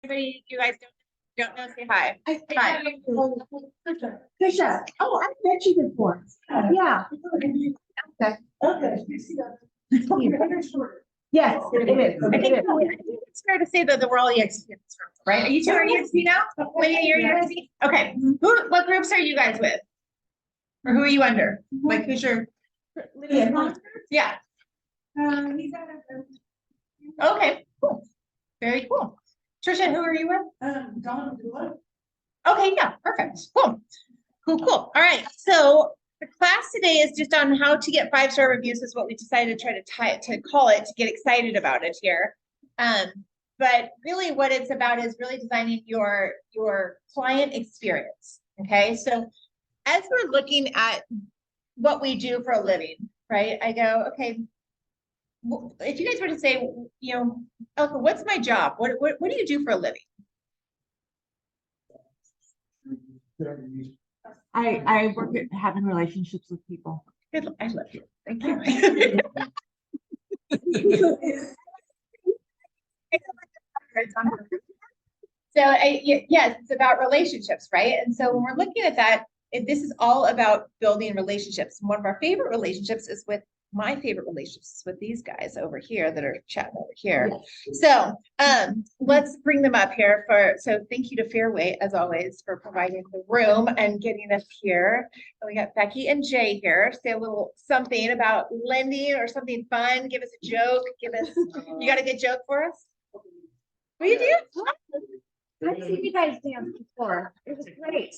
Anybody you guys don't know, say hi. Hi. Trisha. Oh, I've met you before. Yeah. Okay. Okay. Yes, it is. I think it's fair to say that we're all EXP, right? Are you two are EXP now? Lydia, you're EXP? Okay. What groups are you guys with? Or who are you under? Like who's your Lydia. Yeah. He's at Okay, cool. Very cool. Trisha, who are you with? Don. Okay, yeah, perfect. Cool. Cool. All right. So the class today is just on how to get 5-star reviews is what we decided to try to call it to get excited about it here. But really what it's about is really designing your client experience. Okay. So as we're looking at what we do for a living, right? I go, okay, if you guys were to say, you know, okay, what's my job? What do you do for a living? I work at having relationships with people. Good. I love you. Thank you. So yes, it's about relationships, right? And so when we're looking at that, this is all about building relationships. And one of our favorite relationships is with my favorite relationships with these guys over here that are chatting over here. Yes. So let's bring them up here so thank you to Fairway as always for providing the room and getting us here. And we got Becky and Jay here. Say a little something about lending or something fun. Give us a joke. You got a good joke for us? What do you do? I've seen you guys dance before. It was great.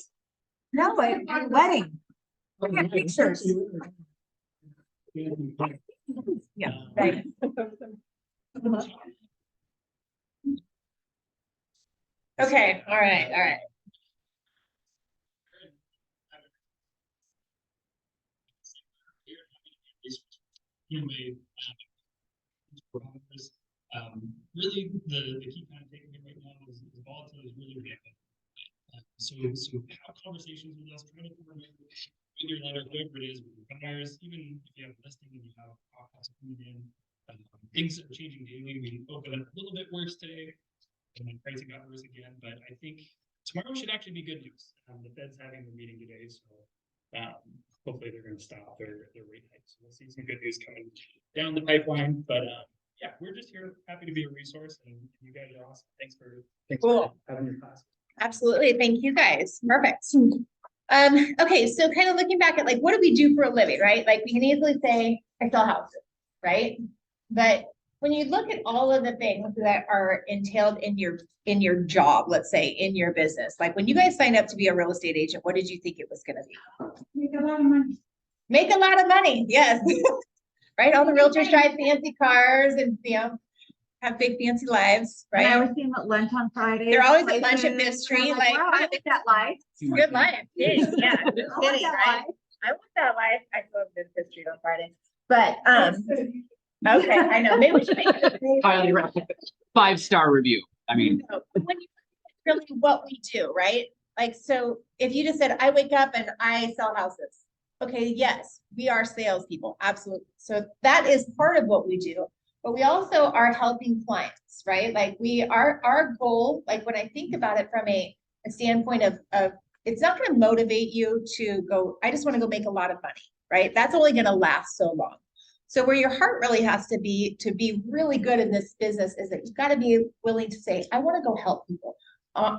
No, at my wedding. Look at pictures. Yeah, right. Okay, all right. Really, the key kind of takeaway right now is volatility is really rampant. So have conversations with us, try to coordinate with your lender, whoever it is, with your buyers, even if you have a listing and you have offers coming in, things are changing daily. We open a little bit worse today, and then pricing got worse again. But I think tomorrow should actually be good news. The Fed's having a meeting today, so hopefully they're going to stop their rate hike. So we'll see some good news coming down the pipeline. But yeah, we're just here, happy to be a resource, and you guys are awesome. Thanks for having your class. Absolutely, thank you guys. Perfect. Okay, so kind of looking back at like what do we do for a living, right? Like we can easily say I sell houses, right? But when you look at all of the things that are entailed in your job, let's say in your business, like when you guys signed up to be a real estate agent, what did you think it was going to be? Make a lot of money. Make a lot of money, yes. Right, all the realtors drive fancy cars and have big fancy lives, right? And I was seeing at lunch on Friday. They're always at lunch at Fifth Street, like wow, I like that life. Good life. Yeah, no kidding, right? Life. I want that life. I go to Fifth Street on Friday. But okay, I know. Maybe we should make it highly recommend 5-star review. I mean, when you really what we do, right? Like, so if you just said, I wake up and I sell houses. Okay, yes, we are salespeople, absolutely. So that is part of what we do, but we also are helping clients, right? Like our goal, like when I think about it from a standpoint of it's not going to motivate you to go, I just want to go make a lot of money, right? That's only going to last so long. So where your heart really has to be really good in this business is that you've got to be willing to say, I want to go help people.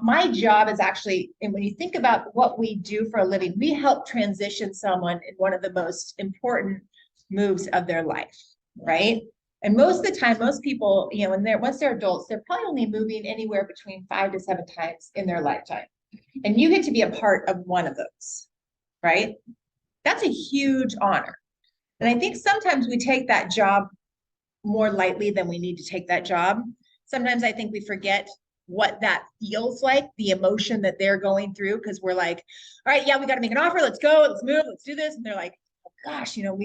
My job is actually, and when you think about what we do for a living, we help transition someone in one of the most important moves of their life, right? And most of the time, most people, you know, once they're adults, they're probably only moving anywhere between 5 to 7 times in their lifetime. And you get to be a part of one of those, right? That's a huge honor. And I think sometimes we take that job more lightly than we need to take that job. Sometimes I think we forget what that feels like, the emotion that they're going through, because we're like, all right, yeah, we got to make an offer. Let's go. Let's move. Let's do this. And they're like, oh, gosh, you know,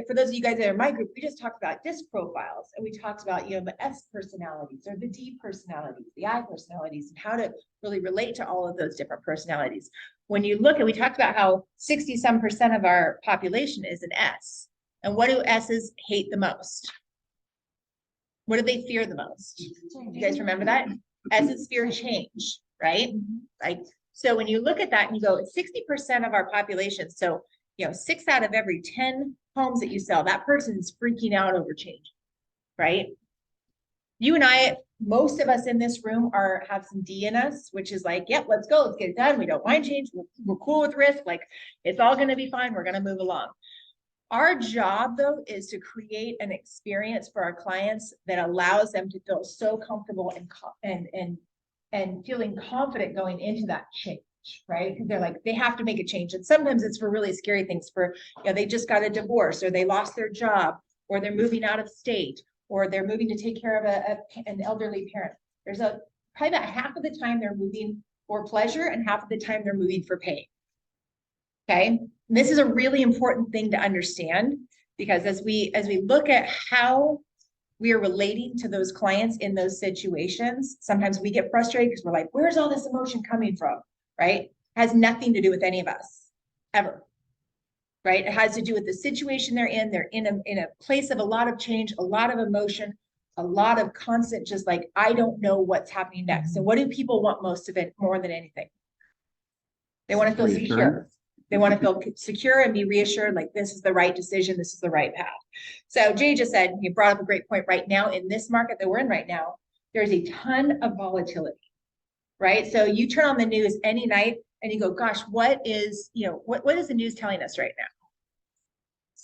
for those of you guys that are in my group, we just talked about DISC profiles, and we talked about, you know, the S personalities or the D personalities, the I personalities, and how to really relate to all of those different personalities. When you look at, we talked about how 60-some% of our population is an S. And what do S's hate the most? What do they fear the most? You guys remember that? essence, fear, change, right? Like, so when you look at that and you go, 60% of our population, so, 6 out of every 10 homes that you sell, that person's freaking out over change, right? You and I, most of us in this room have some D in us, which is like, yep, let's go, let's get it done. We don't mind change. We're cool with risk. Like, it's all going to be fine. We're going to move along. Our job, though, is to create an experience for our clients that allows them to feel so comfortable and feeling confident going into that change, right? Because they're like, they have to make a change. And sometimes it's for really scary things, for, they just got a divorce, or they lost their job, or they're moving out of state, or they're moving to take care of an elderly parent. There's probably about half of the time they're moving for pleasure and half of the time they're moving for pain. Okay, this is a really important thing to understand, because as we look at how we are relating to those clients in those situations, sometimes we get frustrated because we're like, where's all this emotion coming from, right? It has nothing to do with any of us, ever, right? It has to do with the situation they're in. They're in a place of a lot of change, a lot of emotion, a lot of constant, just like, I don't know what's happening next. So what do people want most of it, more than anything? They want to feel secure. They want to feel secure and be reassured, like, this is the right decision, this is the right path. So Jay just said, he brought up a great point. Right now, in this market that we're in right now, there's a ton of volatility, right? So you turn on the news any night and you go, gosh, what is the news telling us right now?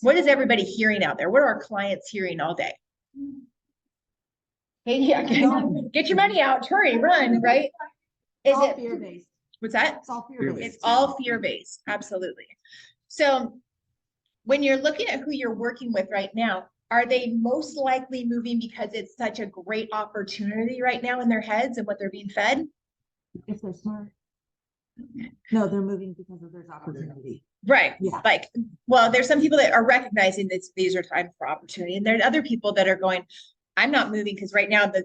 What is everybody hearing out there? What are our clients hearing all day? Hey, yeah, get your money out, hurry, run, right? Is it fear-based? What's that? It's all fear-based. It's all fear-based, absolutely. So when you're looking at who you're working with right now, are they most likely moving because it's such a great opportunity right now in their heads and what they're being fed? If they're smart. No, they're moving because of there's opportunity. Right. Yeah. Like, well, there's some people that are recognizing that these are times for opportunity, and there's other people that are going, I'm not moving because right now the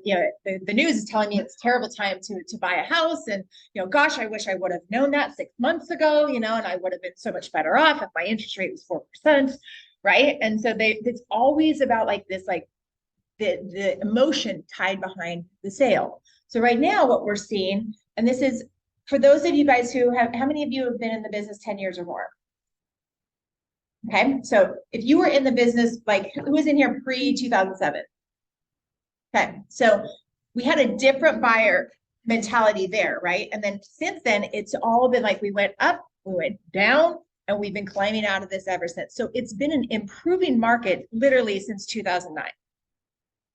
news is telling me it's a terrible time to buy a house, and gosh, I wish I would have known that 6 months ago, and I would have been so much better off if my interest rate was 4%, right? And so it's always about like this, like the emotion tied behind the sale. So right now what we're seeing, and this is for those of you guys who have, how many of you have been in the business 10 years or more? Okay, so if you were in the business, like, who was in here pre-2007? Okay, so we had a different buyer mentality there, right? And then since then, it's all been like, we went up, we went down, and we've been climbing out of this ever since. So it's been an improving market literally since 2009.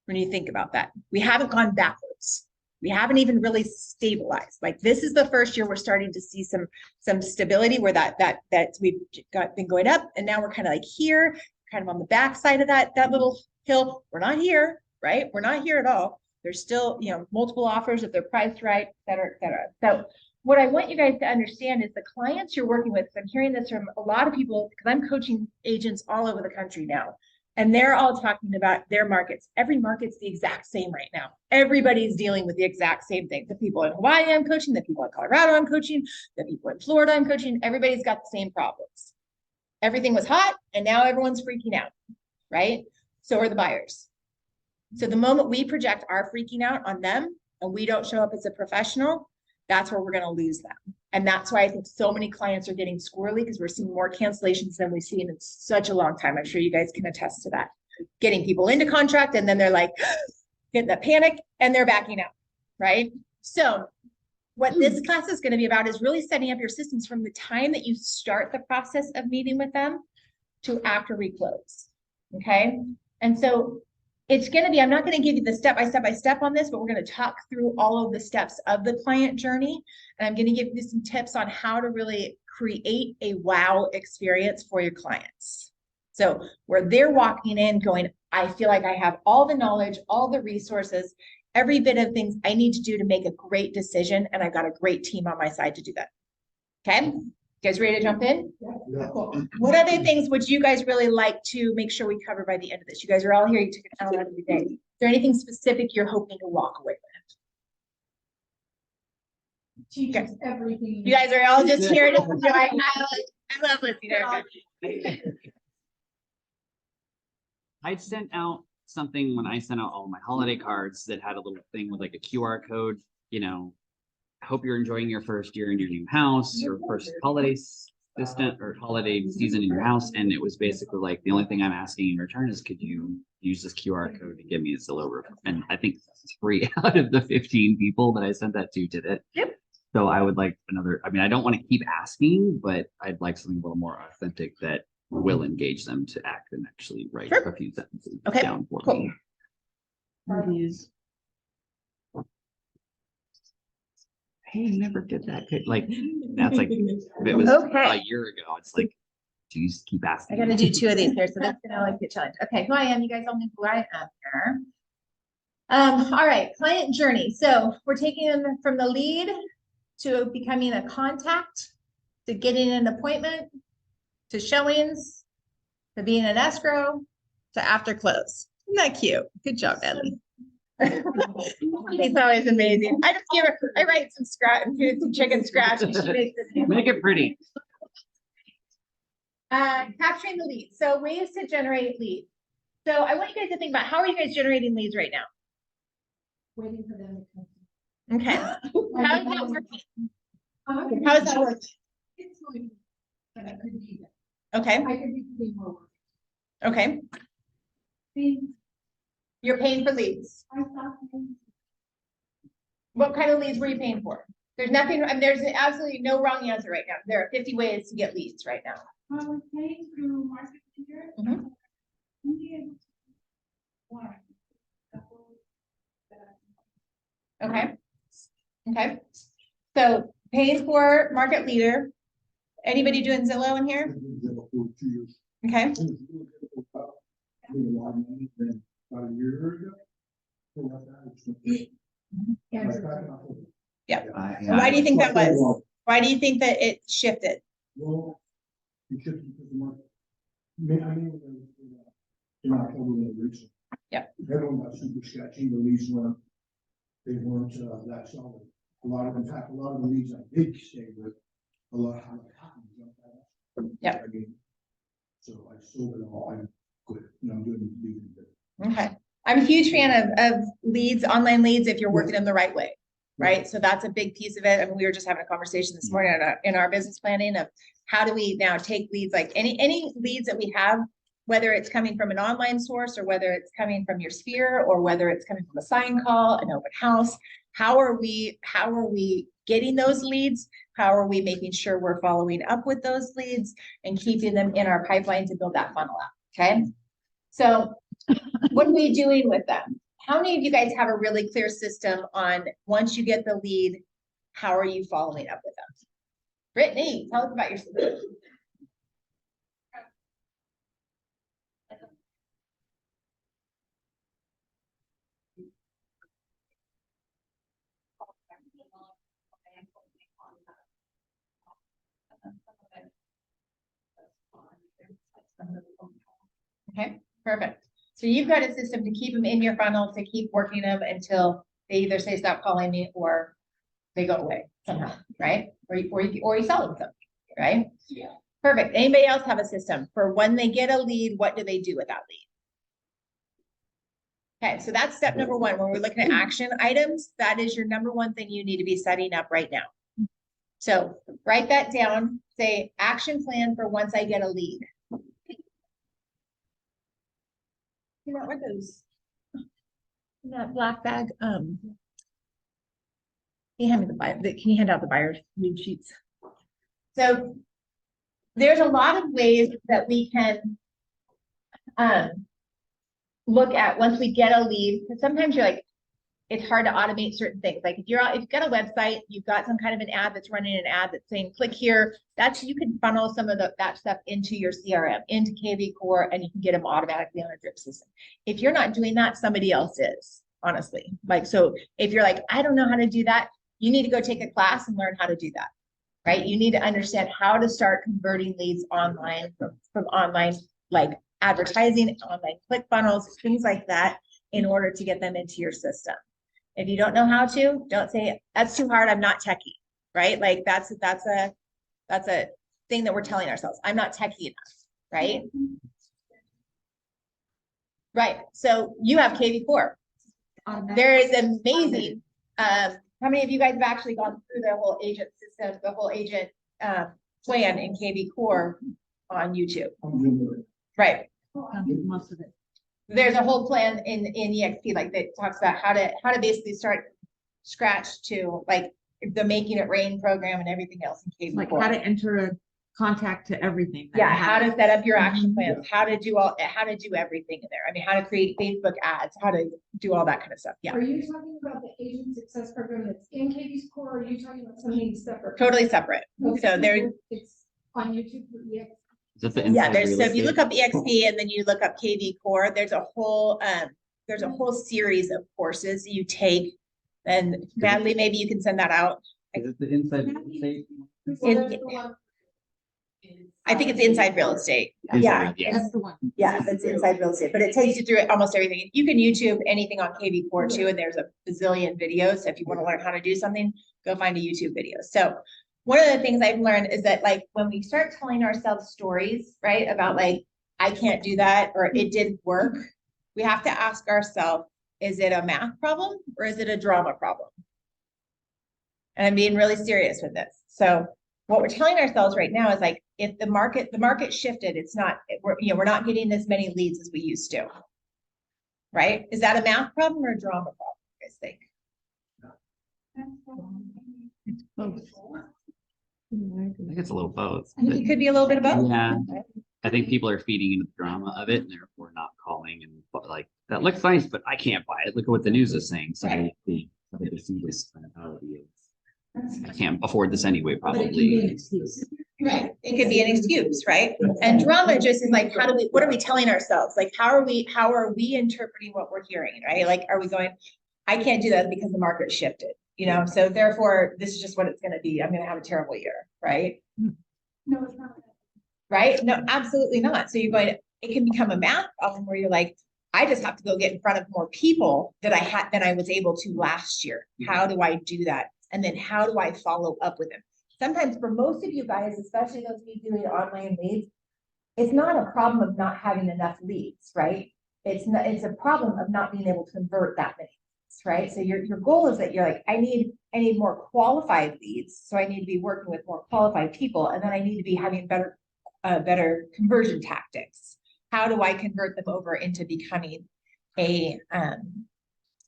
When you think about that, we haven't gone backwards. We haven't even really stabilized. Like, this is the first year we're starting to see some stability, where that we've been going up, and now we're kind of like here, kind of on the backside of that little hill. We're not here. Right? We're not here at all. There's still, multiple offers if they're priced right, et cetera, et cetera. So what I want you guys to understand is the clients you're working with, I'm hearing this from a lot of people because I'm coaching agents all over the country now, and they're all talking about their markets. Every market's the exact same right now. Everybody's dealing with the exact same thing. The people in Hawaii I'm coaching, the people in Colorado I'm coaching, the people in Florida I'm coaching, everybody's got the same problems. Everything was hot and now everyone's freaking out, right? So are the buyers. So the moment we project our freaking out on them and we don't show up as a professional, that's where we're going to lose them. And that's why I think so many clients are getting squirrely, because we're seeing more cancellations than we've seen in such a long time. I'm sure you guys can attest to that. Getting people into contract and then they're like, getting that panic and they're backing out, right? So what this class is going to be about is really setting up your systems from the time that you start the process of meeting with them to after we close, okay? And so it's going to be, I'm not going to give you the step-by-step on this, but we're going to talk through all of the steps of the client journey. And I'm going to give you some tips on how to really create a wow experience for your clients. So where they're walking in going, I feel like I have all the knowledge, all the resources, every bit of things I need to do to make a great decision. And I've got a great team on my side to do that. Okay. You guys ready to jump in? Yeah. Cool. What other things would you guys really like to make sure we cover by the end of this? You guys are all here. You took an hour out of your day. Is there anything specific you're hoping to walk away with? Teaches everything. You guys are all just here to enjoy. I love listening to everybody. I sent out something when I sent out all my holiday cards that had a little thing with like a QR code you know, I hope you're enjoying your first year in your new house, your first holiday season in your house. And it was basically like, the only thing I'm asking in return is, could you use this QR code to give me a Zillow review? And I think 3 out of the 15 people that I sent that to did it. Yep. So I would like another, I mean, I don't want to keep asking, but I'd like something a little more authentic that will engage them to act and actually write Sure. a few sentences Okay, down for cool. me. Reviews. Hey, never did that. Like, that's like, if it was Okay. a year ago, it's like, do you just keep I asking? gotta do 2 of these here, so that's gonna like be a challenge. Okay, who I am, you guys all know who I am here. All right, client journey. So we're taking them from the lead to becoming a contact, to getting an appointment, to showings, to being an escrow, to after close. Isn't that cute? Good job, Natalie. It's always amazing. I just give her, I write some scratch, some chicken scratch, and she makes it. Make it pretty. Capturing the leads. So ways to generate leads. So I want you guys to think about, how are you guys generating leads right now? Waiting for them to come. Okay. How is that working? How is that working? It's going, but I could be that. Okay, I could be doing more work. okay. You're paying for leads. I thought. What kind of leads were you paying for? There's nothing, I mean, there's absolutely no wrong answer right now. There are 50 ways to get leads right now. I was paying through market leader. Mhm. Okay. Okay. So paying for market leader. Anybody doing Zillow in here? Okay. Yeah. Why do you think that was? Why do you think that it shifted? Well, it should be because the market. In October when they reached it. Yeah. Everyone got super sketchy, the leads weren't, they weren't that solid. A lot of, in fact, a lot of the leads I did stay with, a lot of happened. Yeah. I mean, so I sold it all, I'm good, and I'm doing leaving it. Okay. I'm a huge fan of leads, online leads, if you're working them the right way. Right. So that's a big piece of it. I mean, we were just having a conversation this morning in our business planning of how do we now take leads, like any leads that we have, whether it's coming from an online source or whether it's coming from your sphere or whether it's coming from a sign call, an open house. How are we getting those leads? How are we making sure we're following up with those leads and keeping them in our pipeline to build that funnel out? Okay. So what are we doing with them? How many of you guys have a really clear system on once you get the lead, how are you following up with them? Brittany, tell us about your system. Okay, perfect. So you've got a system to keep them in your funnel, to keep working them until they either say, stop calling me, or they go away somehow, right? Or you sell them something, right? Yeah. Perfect. Anybody else have a system for when they get a lead, what do they do with that lead? Okay, so that's step number one. When we're looking at action items, that is your number one thing you need to be setting up right now. So write that down, say action plan for once I get a lead. You know, what those? In that black bag, can you hand me can you hand out the buyer's lead sheets? So there's a lot of ways that we can look at once we get a lead, because sometimes you're like, it's hard to automate certain things. Like if you've got a website, you've got some kind of an ad that's running an ad that's saying, click here, you can funnel some of that stuff into your CRM, into KV Core, and you can get them automatically on a drip system. If you're not doing that, somebody else is, honestly. Like, so if you're like, I don't know how to do that, you need to go take a class and learn how to do that, right? You need to understand how to start converting leads online from online, like advertising, online click funnels, things like that, in order to get them into your system. If you don't know how to, don't say that's too hard, I'm not techie, right? Like that's a thing that we're telling ourselves. I'm not techie enough, right? Right. So you have KV4. There is amazing How many of you guys have actually gone through the whole agent system, the whole agent plan in KV Core on YouTube? I'm doing it. Right. Most of it. There's a whole plan in EXP, like that talks about how to basically start scratch to like the Making It Rain program and everything else in KV Like Core. how to enter a contact to everything. that Yeah, you how have. to set up your action plans, how to do everything in there. I mean, how to create Facebook ads, how to do all that kind of stuff. Yeah, Are you talking about the agent success program that's in KV's core, or are you talking about something separate? totally separate. Okay, So there, It's on YouTube for EX. Is that the yeah, inside there's, real so if you estate? look up EXP and then you look up KV Core, there's a whole series of courses you take. And Natalie, maybe you can send that out. Is it the inside real estate? I think it's inside real estate. Inside Yeah. real- Yeah. That's the one. Yeah, that's inside real estate, but it takes you through almost everything. You can YouTube anything on KV Core too, and there's a bazillion videos. So if you want to learn how to do something, go find a YouTube video. So one of the things I've learned is that like when we start telling ourselves stories, right, about like, I can't do that, or it didn't work, we have to ask ourselves, is it a math problem or is it a drama problem? And I'm being really serious with this. So what we're telling ourselves right now is like, if the market shifted, it's not, we're not getting as many leads as we used to. Right? Is that a math problem or a drama problem, you guys think? I think it's a little both. I think it could be a little bit of both. Yeah. I think people are feeding into the drama of it and therefore not calling and like, that looks nice, but I can't buy it. Look at what the news is saying. So Right. they see this mentality of, I can't afford this anyway, But it can be an probably. excuse. Right. It could be an excuse, right? And drama just is like, what are we telling ourselves? Like, how are we interpreting what we're hearing, right? Like, are we going, I can't do that because the market shifted, so therefore this is just what it's gonna be. I'm gonna have a terrible year, right? No, it's not. Right? No, absolutely not. So you're going, it can become a math problem where you're like, I just have to go get in front of more people than I was able to last year. How do I do that? And then how do I follow up with them? Sometimes for most of you guys, especially those of you doing online leads, it's not a problem of not having enough leads, right? It's a problem of not being able to convert that many leads, right? So your goal is that you're like, I need more qualified leads. So I need to be working with more qualified people. And then I need to be having better conversion tactics. How do I convert them over into becoming a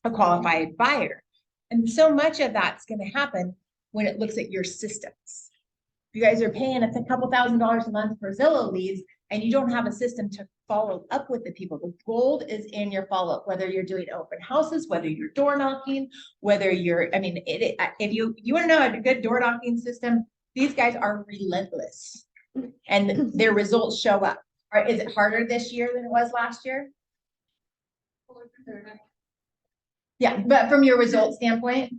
qualified buyer? And so much of that's going to happen when it looks at your systems. You guys are paying a couple $1,000s a month for Zillow leads, and you don't have a system to follow up with the people. The gold is in your follow-up, whether you're doing open houses, whether you're door knocking, whether you're, if you want to know a good door knocking system, these guys are relentless and their results show up. Is it harder this year than it was last year? Yeah, but from your results standpoint,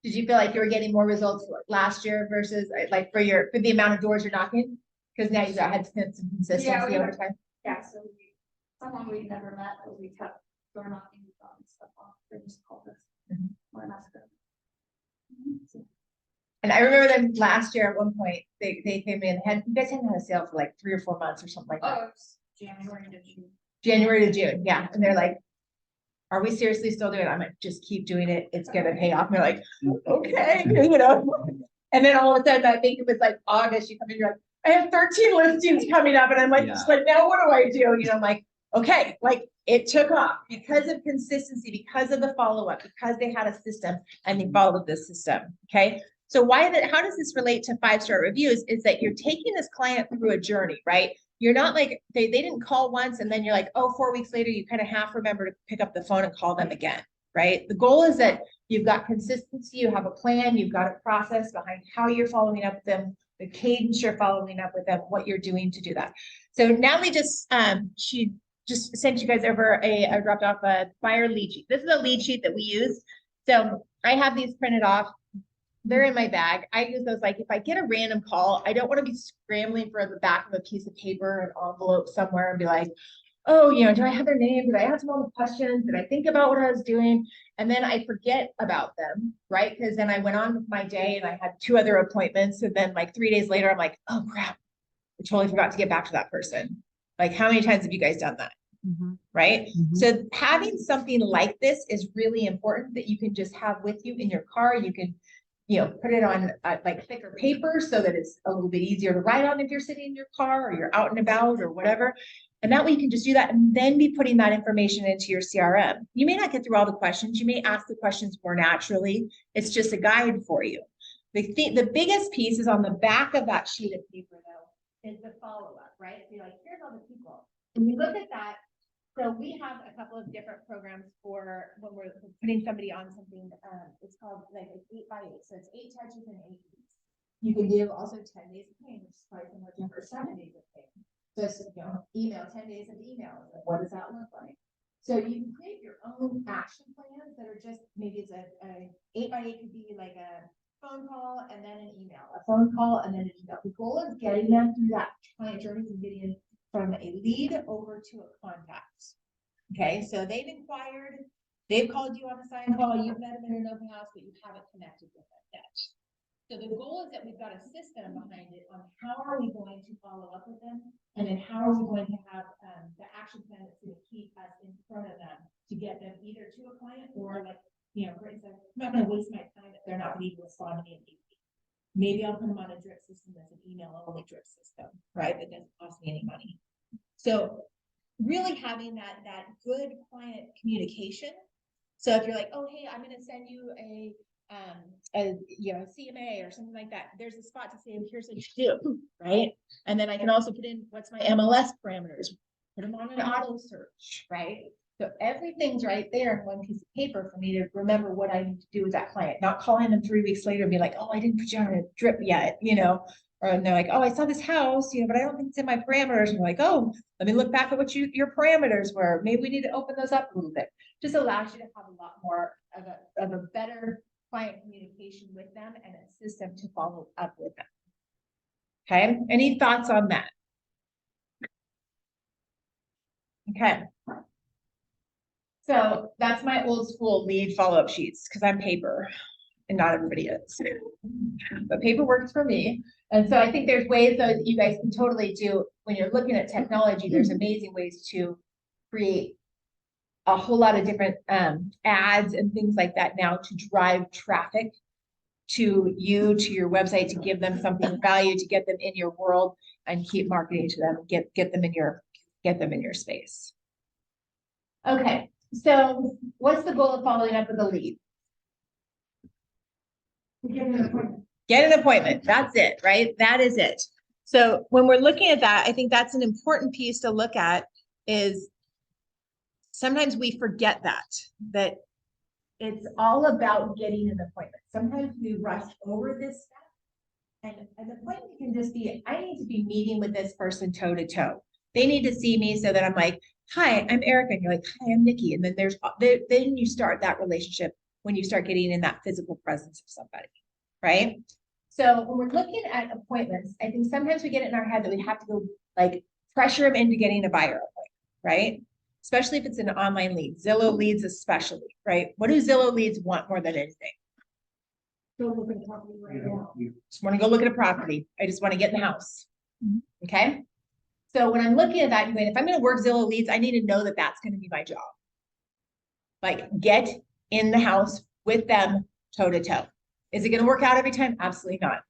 did you feel like you were getting more results last year versus like for the amount of doors you're knocking? Because now you've had some consistency over time. Yeah, so someone we never met, but we kept door knocking and stuff off, they just called us. We're not good. And I remember them last year at one point, they came in, you guys hadn't had a sale for like 3 or 4 months or something like that. Oh, it's January to June. January to June, yeah. And they're like, are we seriously still doing it? I'm like, just keep doing it. It's gonna pay off. And they're like, okay, And then all of a sudden, I think it was like August, you come in, you're like, I have 13 listings coming up. And I'm like, Yeah. just like, now what do I do? I'm like, okay, like it took off because of consistency, because of the follow-up, because they had a system and they followed this system. Okay. So how does this relate to 5-star reviews is that you're taking this client through a journey, right? You're not like, they didn't call once and then you're like, oh, 4 weeks later, you kind of half remember to pick up the phone and call them again, right? The goal is that you've got consistency, you have a plan, you've got a process behind how you're following up with them, the cadence you're following up with them, what you're doing to do that. So Natalie she just sent you guys over I dropped off a buyer lead sheet. This is a lead sheet that we use. So I have these printed off. They're in my bag. I use those like if I get a random call, I don't want to be scrambling for the back of a piece of paper and envelope somewhere and be like, oh, do I have their name? Did I ask them all the questions? Did I think about what I was doing? And then I forget about them, right? Because then I went on with my day and I had 2 other appointments. And then like 3 days later, I'm like, oh crap, I totally forgot to get back to that person. Like how many times have you guys done that? right? Mhm. So having something like this is really important that you can just have with you in your car. You can, put it on like thicker paper so that it's a little bit easier to write on if you're sitting in your car or you're out and about or whatever. And that way you can just do that and then be putting that information into your CRM. You may not get through all the questions. You may ask the questions more naturally. It's just a guide for you. The biggest piece is on the back of that sheet of paper though, is the follow-up, right? So you're like, here's all the people. And you look at that. So we have a couple of different programs for when we're putting somebody on something. It's called like 8x8. So it's 8 touches and 8 weeks. You can do also 10 days of pain, which is probably similar to for 7 days of pain. So it's, email, 10 days of email. What does that look like? So you can create your own action plans that are just, maybe it's a 8x8 could be like a phone call and then an email, a phone call and then an email. The goal is getting them through that client journey and getting from a lead over to a contact. Okay, so they've inquired, they've called you on a sign call, you've met them in an open house, but you haven't connected with them yet. So the goal is that we've got a system behind it on how are we going to follow up with them, and then how are we going to have the action plan that's going to keep us in front of them to get them either to a client or like, for instance, I'm not going to waste my time if they're not going to even respond to me immediately. Maybe I'll put them on a drip system that's an email only drip system, right? That doesn't cost me any money. So really having that good client communication. So if you're like, oh, hey, I'm going to send you a CMA or something like that, there's a spot to say, here's what you do, right? And then I can also put in what's my MLS parameters, put them on an auto search, right? So everything's right there in one piece of paper for me to remember what I need to do with that client, not calling them 3 weeks later and be like, oh, I didn't put you on a drip yet, or they're like, oh, I saw this house, but I don't think it's in my parameters. And you're like, oh, let me look back at what your parameters were. Maybe we need to open those up a little bit. Just allows you to have a lot more of a better client communication with them and a system to follow up with them. Okay, any thoughts on that? Okay. So that's my old school lead follow-up sheets because I'm paper and not everybody is. But paper works for me. And so I think there's ways that you guys can totally do when you're looking at technology, there's amazing ways to create a whole lot of different ads and things like that now to drive traffic to you, to your website, to give them something of value, to get them in your world and keep marketing to them, get them in your space. Okay. So what's the goal of following up with a lead? Get an appointment. That's it, right? That is it. So when we're looking at that, I think that's an important piece to look at is sometimes we forget that it's all about getting an appointment. Sometimes we rush over this step and an appointment can just be, I need to be meeting with this person toe to toe. They need to see me so that I'm like, hi, I'm Erica. And you're like, hi, I'm Nikki. And then then you start that relationship when you start getting in that physical presence of somebody, right? So when we're looking at appointments, I think sometimes we get it in our head that we have to go like pressure them into getting a buyer appointment, right? Especially if it's an online lead, Zillow leads especially, right? What do Zillow leads want more than anything? Go look at a property right now. Just want to go look at a property. I just want to get in the house. Okay. So when I'm looking at that, if I'm going to work Zillow leads, I need to know that that's going to be my job. Like get in the house with them toe to toe. Is it going to work out every time? Absolutely not.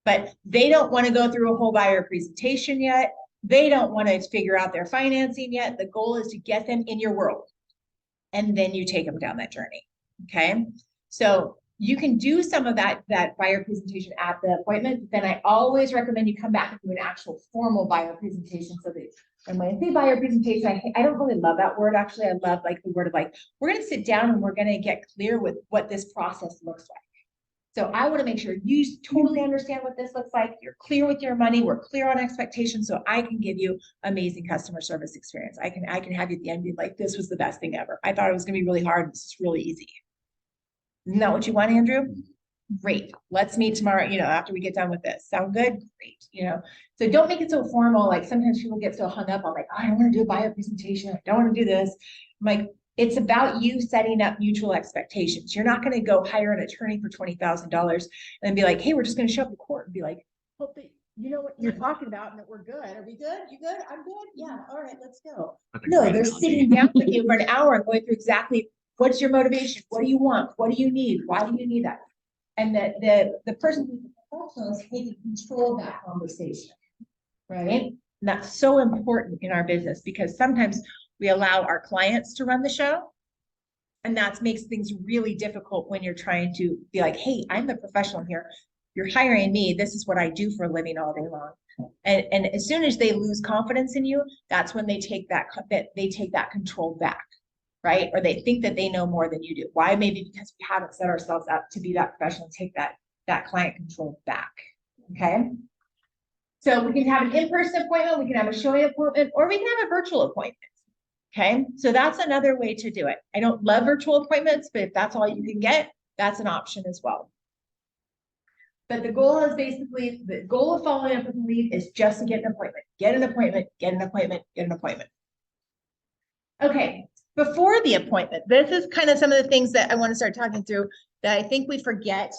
But they don't want to go through a whole buyer presentation yet. They don't want to figure out their financing yet. The goal is to get them in your world. And then you take them down that journey. Okay. So you can do some of that buyer presentation at the appointment. Then I always recommend you come back and do an actual formal buyer presentation. So that, and when I say buyer presentation, I don't really love that word. Actually, I love like the word of like, we're going to sit down and we're going to get clear with what this process looks like. So I want to make sure you totally understand what this looks like. You're clear with your money. We're clear on expectations. So I can give you amazing customer service experience. I can have you at the end be like, this was the best thing ever. I thought it was going to be really hard. This is really easy. Isn't that what you want, Andrew? Great. Let's meet tomorrow, after we get done with this. Sound good? Great. So don't make it so formal. Like sometimes people get so hung up on like, oh, I don't want to do a buyer presentation. I don't want to do this. I'm like, it's about you setting up mutual expectations. You're not going to go hire an attorney for $20,000 and be like, hey, we're just going to show up in court and be like, hope that you know what you're talking about and that we're good. Are we good? You good? I'm good. Yeah. All right, let's go. That's a No, great they're analogy. sitting down with you for an hour and going through exactly what's your motivation? What do you want? What do you need? Why do you need that? And that the person who's professional is taking control of that conversation, right? And that's so important in our business because sometimes we allow our clients to run the show. And that makes things really difficult when you're trying to be like, hey, I'm the professional here. You're hiring me. This is what I do for a living all day long. And as soon as they lose confidence in you, that's when they take that control back, right? Or they think that they know more than you do. Why? Maybe because we haven't set ourselves up to be that professional and take that client control back. Okay. So we can have an in-person appointment, we can have a showing appointment, or we can have a virtual appointment. Okay, so that's another way to do it. I don't love virtual appointments, but if that's all you can get, that's an option as well. But the goal is basically, the goal of following up with a lead is just to get an appointment, get an appointment, get an appointment, get an appointment. Okay, before the appointment, this is kind of some of the things that I want to start talking through that I think we forget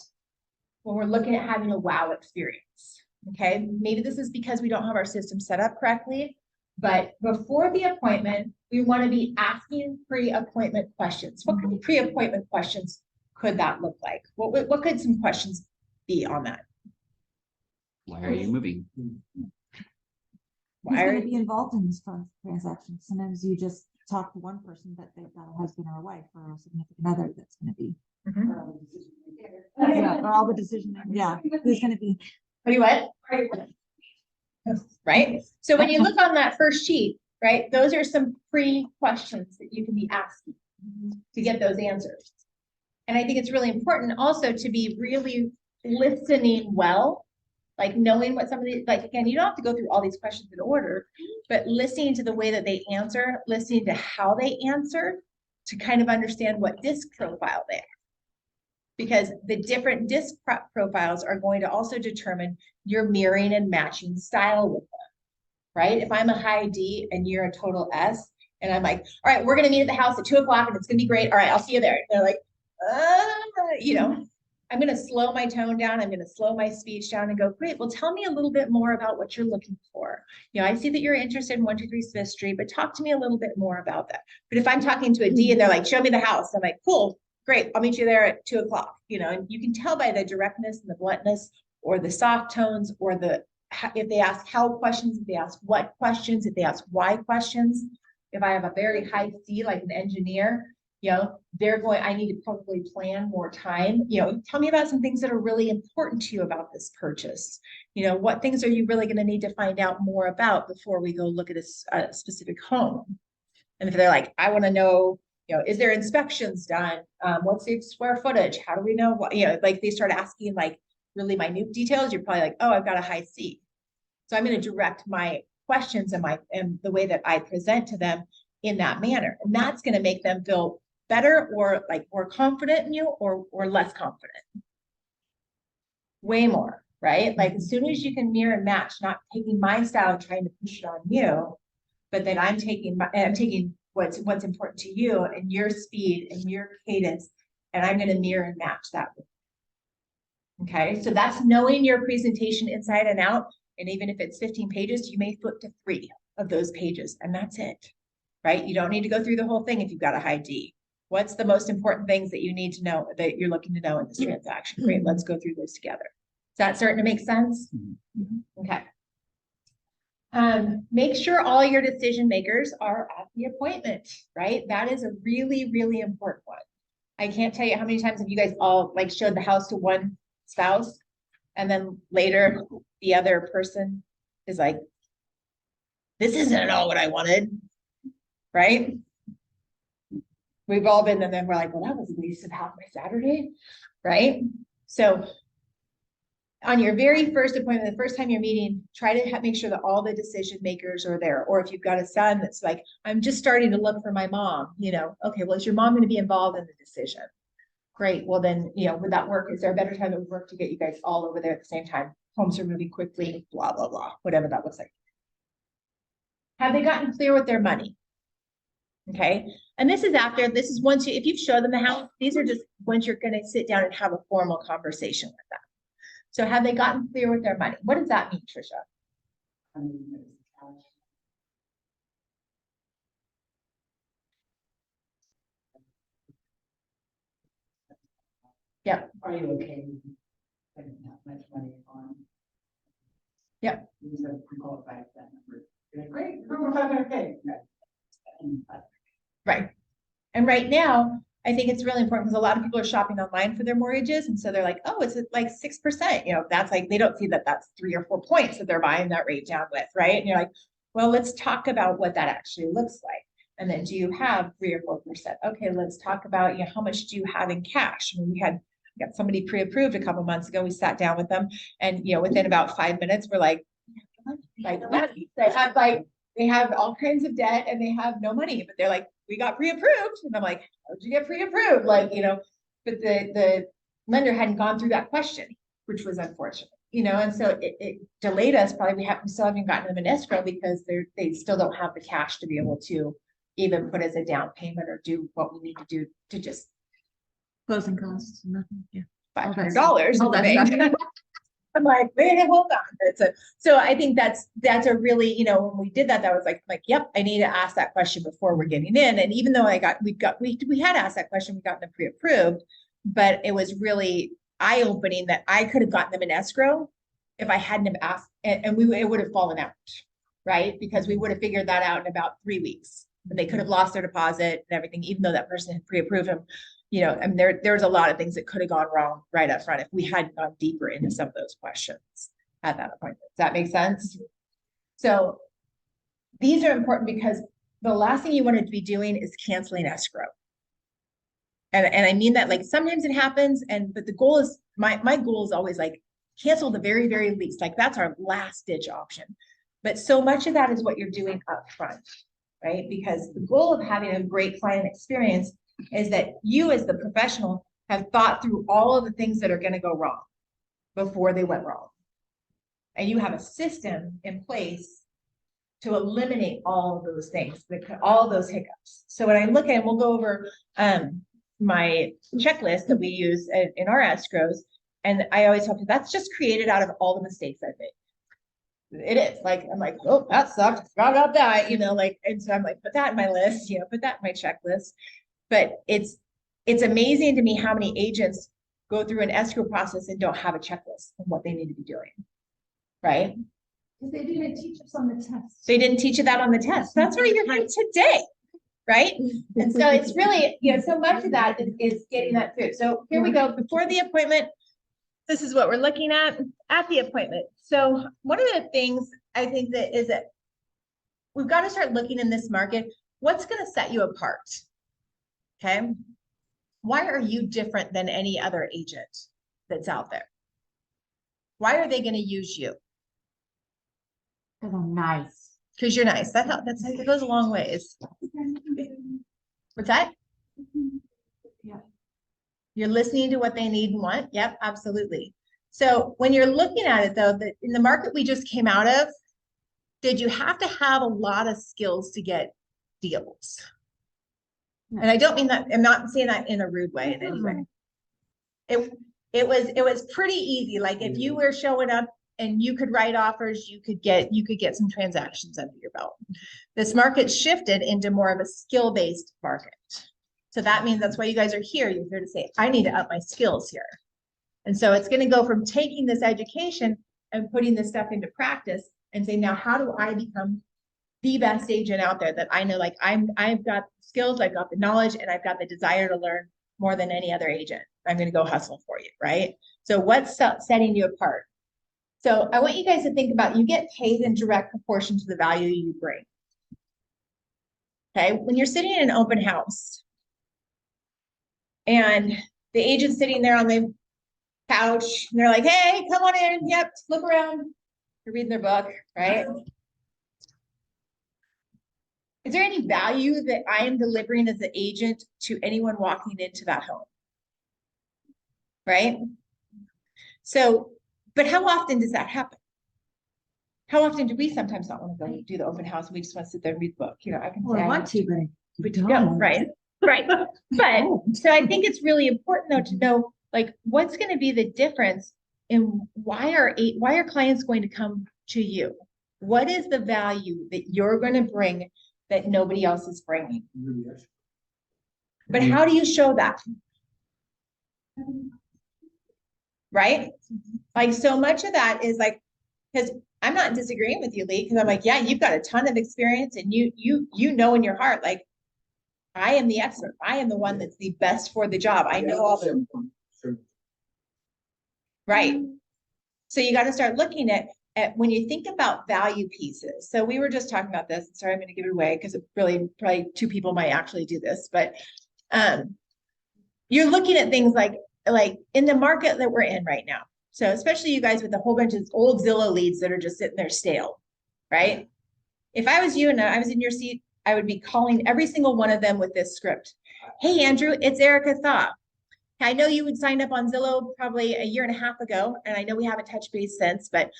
when we're looking at having a wow experience. Okay, maybe this is because we don't have our system set up correctly, but before the appointment, we want to be asking pre-appointment questions. What kind of pre-appointment questions could that look like? What could some questions be on that? Why are you moving? Who's Why going are to be involved in this transaction? Sometimes you just talk to one person, but they've got a husband or a wife or a significant other that's going to be. Yeah, or all the decision. Yeah, who's going to be? what? Right? So when you look on that first sheet, right, those are some pre-questions that you can be asking to get those answers. And I think it's really important also to be really listening well, like knowing what somebody, like, again, you don't have to go through all these questions in order, but listening to the way that they answer, listening to how they answer to kind of understand what disc profile they are. Because the different disc profiles are going to also determine your mirroring and matching style with them, right? If I'm a high D and you're a total S, and I'm like, all right, we're going to meet at the house at 2 o'clock and it's going to be great. All right, I'll see you there. They're like, you know, I'm going to slow my tone down. I'm going to slow my speech down and go, great. Well, tell me a little bit more about what you're looking for. You know, I see that you're interested in 123 Smith Street, but talk to me a little bit more about that. But if I'm talking to a D and they're like, show me the house, I'm like, cool. Great, I'll meet you there at 2 o'clock, you know, and you can tell by the directness and the bluntness or the soft tones or if they ask how questions, if they ask what questions, if they ask why questions. If I have a very high C, like an engineer, you know, I need to probably plan more time, you know, tell me about some things that are really important to you about this purchase. You know, what things are you really going to need to find out more about before we go look at a specific home? And if they're like, I want to know, you know, is there inspections done? What's the square footage? How do we know what, you know, like they start asking like really minute details, you're probably like, oh, I've got a high C. So I'm going to direct my questions and the way that I present to them in that manner. And that's going to make them feel better or like more confident in you or less confident. Way more, right? Like as soon as you can mirror and match, not taking my style and trying to push it on you, but then I'm taking what's important to you and your speed and your cadence, and I'm going to mirror and match that. Okay, so that's knowing your presentation inside and out. And even if it's 15 pages, you may flip to 3 of those pages, and that's it, right? You don't need to go through the whole thing if you've got a high D. What's the most important things that you need to know that you're looking to know in this transaction? Great, let's go through those together. Is that starting to make sense? Okay. Make sure all your decision makers are at the appointment, right? That is a really, really important one. I can't tell you how many times have you guys all like showed the house to one spouse and then later the other person is like, this isn't at all what I wanted, right? We've all been, and then we're like, well, that was a waste of half my Saturday, right? So on your very first appointment, the first time you're meeting, try to make sure that all the decision makers are there. Or if you've got a son that's like, I'm just starting to look for my mom, you know, okay, well, is your mom going to be involved in the decision? Great. Well, then, you know, would that work? Is there a better time that would work to get you guys all over there at the same time? Homes are moving quickly, blah, blah, blah, whatever that looks like. Have they gotten clear with their money? Okay. And this is once if you've showed them the house, these are just once you're going to sit down and have a formal conversation with them. So have they gotten clear with their money? What does that mean, Tricia? Yep. Are you okay with spending that much money on? Yep. Instead of qualified that number. You're like, great, we're 500K. Right. And right now, I think it's really important because a lot of people are shopping online for their mortgages. And so they're like, oh, it's like 6%. You know, that's like, they don't see that that's 3 or 4 points that they're buying that rate down with. Right. And you're like, well, let's talk about what that actually looks like. And then do you have 3 or 4%? Okay, let's talk about, you know, how much do you have in cash? I mean, we got somebody pre-approved a couple months ago. We sat down with them and, you know, within about 5 minutes, we're like they have all kinds of debt and they have no money, but they're like, we got pre-approved. And I'm like, how did you get pre-approved? Like, you know, but the lender hadn't gone through that question, which was unfortunate, you know, and so it delayed us. Probably we still haven't gotten them in escrow because they still don't have the cash to be able to even put as a down payment or do what we need to do to just Closing costs, nothing, yeah. $500. All that stuff. I'm like, man, hold on. So I think that's a really, you know, when we did that, that was like, yep, I need to ask that question before we're getting in. And even though we had asked that question, we got them pre-approved, but it was really eye-opening that I could have gotten them in escrow if I hadn't have asked, and it would have fallen out, right? Because we would have figured that out in about 3 weeks. And they could have lost their deposit and everything, even though that person had pre-approved them. You know, and there's a lot of things that could have gone wrong right up front if we hadn't gone deeper into some of those questions at that point. Does that make sense? So these are important because the last thing you want to be doing is canceling escrow. And I mean that, like, sometimes it happens, but the goal is, my goal is always like cancel the very, very least. Like, that's our last ditch option. But so much of that is what you're doing up front, right? Because the goal of having a great client experience is that you as the professional have thought through all of the things that are going to go wrong before they went wrong. And you have a system in place to eliminate all of those things, all of those hiccups. So when I look at, we'll go over my checklist that we use in our escrows. And I always tell people that's just created out of all the mistakes I've made. It is like, I'm like, oh, that sucked. Forgot about that, you know, like, and so I'm like, put that in my list, you know, put that in my checklist. But it's amazing to me how many agents go through an escrow process and don't have a checklist of what they need to be doing, right? Because they didn't teach us on the test. They didn't teach you that on the test. That's why you're here today, right? And so it's really, you know, so much of that is getting that through. So here we go. Before the appointment, this is what we're looking at the appointment. So one of the things I think that is that we've got to start looking in this market, what's going to set you apart? Okay. Why are you different than any other agent that's out there? Why are they going to use you? Because I'm nice. Because you're nice. That goes a long ways. What's that? Yeah. You're listening to what they need and want. Yep, absolutely. So when you're looking at it though, in the market we just came out of, did you have to have a lot of skills to get deals? And I don't mean that, I'm not saying that in a rude way in any way. It was pretty easy. Like if you were showing up and you could write offers, you could get some transactions under your belt. This market shifted into more of a skill-based market. So that means that's why you guys are here. You're here to say, I need to up my skills here. And so it's going to go from taking this education and putting this stuff into practice and say, now how do I become the best agent out there that I know, like I've got skills, I've got the knowledge, and I've got the desire to learn more than any other agent. I'm going to go hustle for you, right? So what's setting you apart? So I want you guys to think about, you get paid in direct proportion to the value you bring. Okay, when you're sitting in an open house and the agent's sitting there on the couch and they're like, hey, come on in. Yep, look around. You're reading their book, right? Is there any value that I am delivering as an agent to anyone walking into that home? Right? So, but how often does that happen? How often do we sometimes not want to go do the open house? We just want to sit there and read the book. You know, I can Well, say I want to, but we don't, right? Right. But so I think it's really important though to know, like, what's going to be the difference and why are clients going to come to you? What is the value that you're going to bring that nobody else is bringing? Really extra. But how do you show that? Right? Like, so much of that is like, because I'm not disagreeing with you, Lee, because I'm like, yeah, you've got a ton of experience and you know in your heart, like, I am the expert. I am the one that's the best for the job. I know all the, right. So you got to start looking at when you think about value pieces. So we were just talking about this. Sorry, I'm going to give it away because it really probably two people might actually do this, but you're looking at things like in the market that we're in right now. So especially you guys with a whole bunch of old Zillow leads that are just sitting there stale, right? If I was you and I was in your seat, I would be calling every single one of them with this script. Hey, Andrew, it's Erica Thaw. I know you would sign up on Zillow probably a year and a half ago, and I know we haven't touched base since, but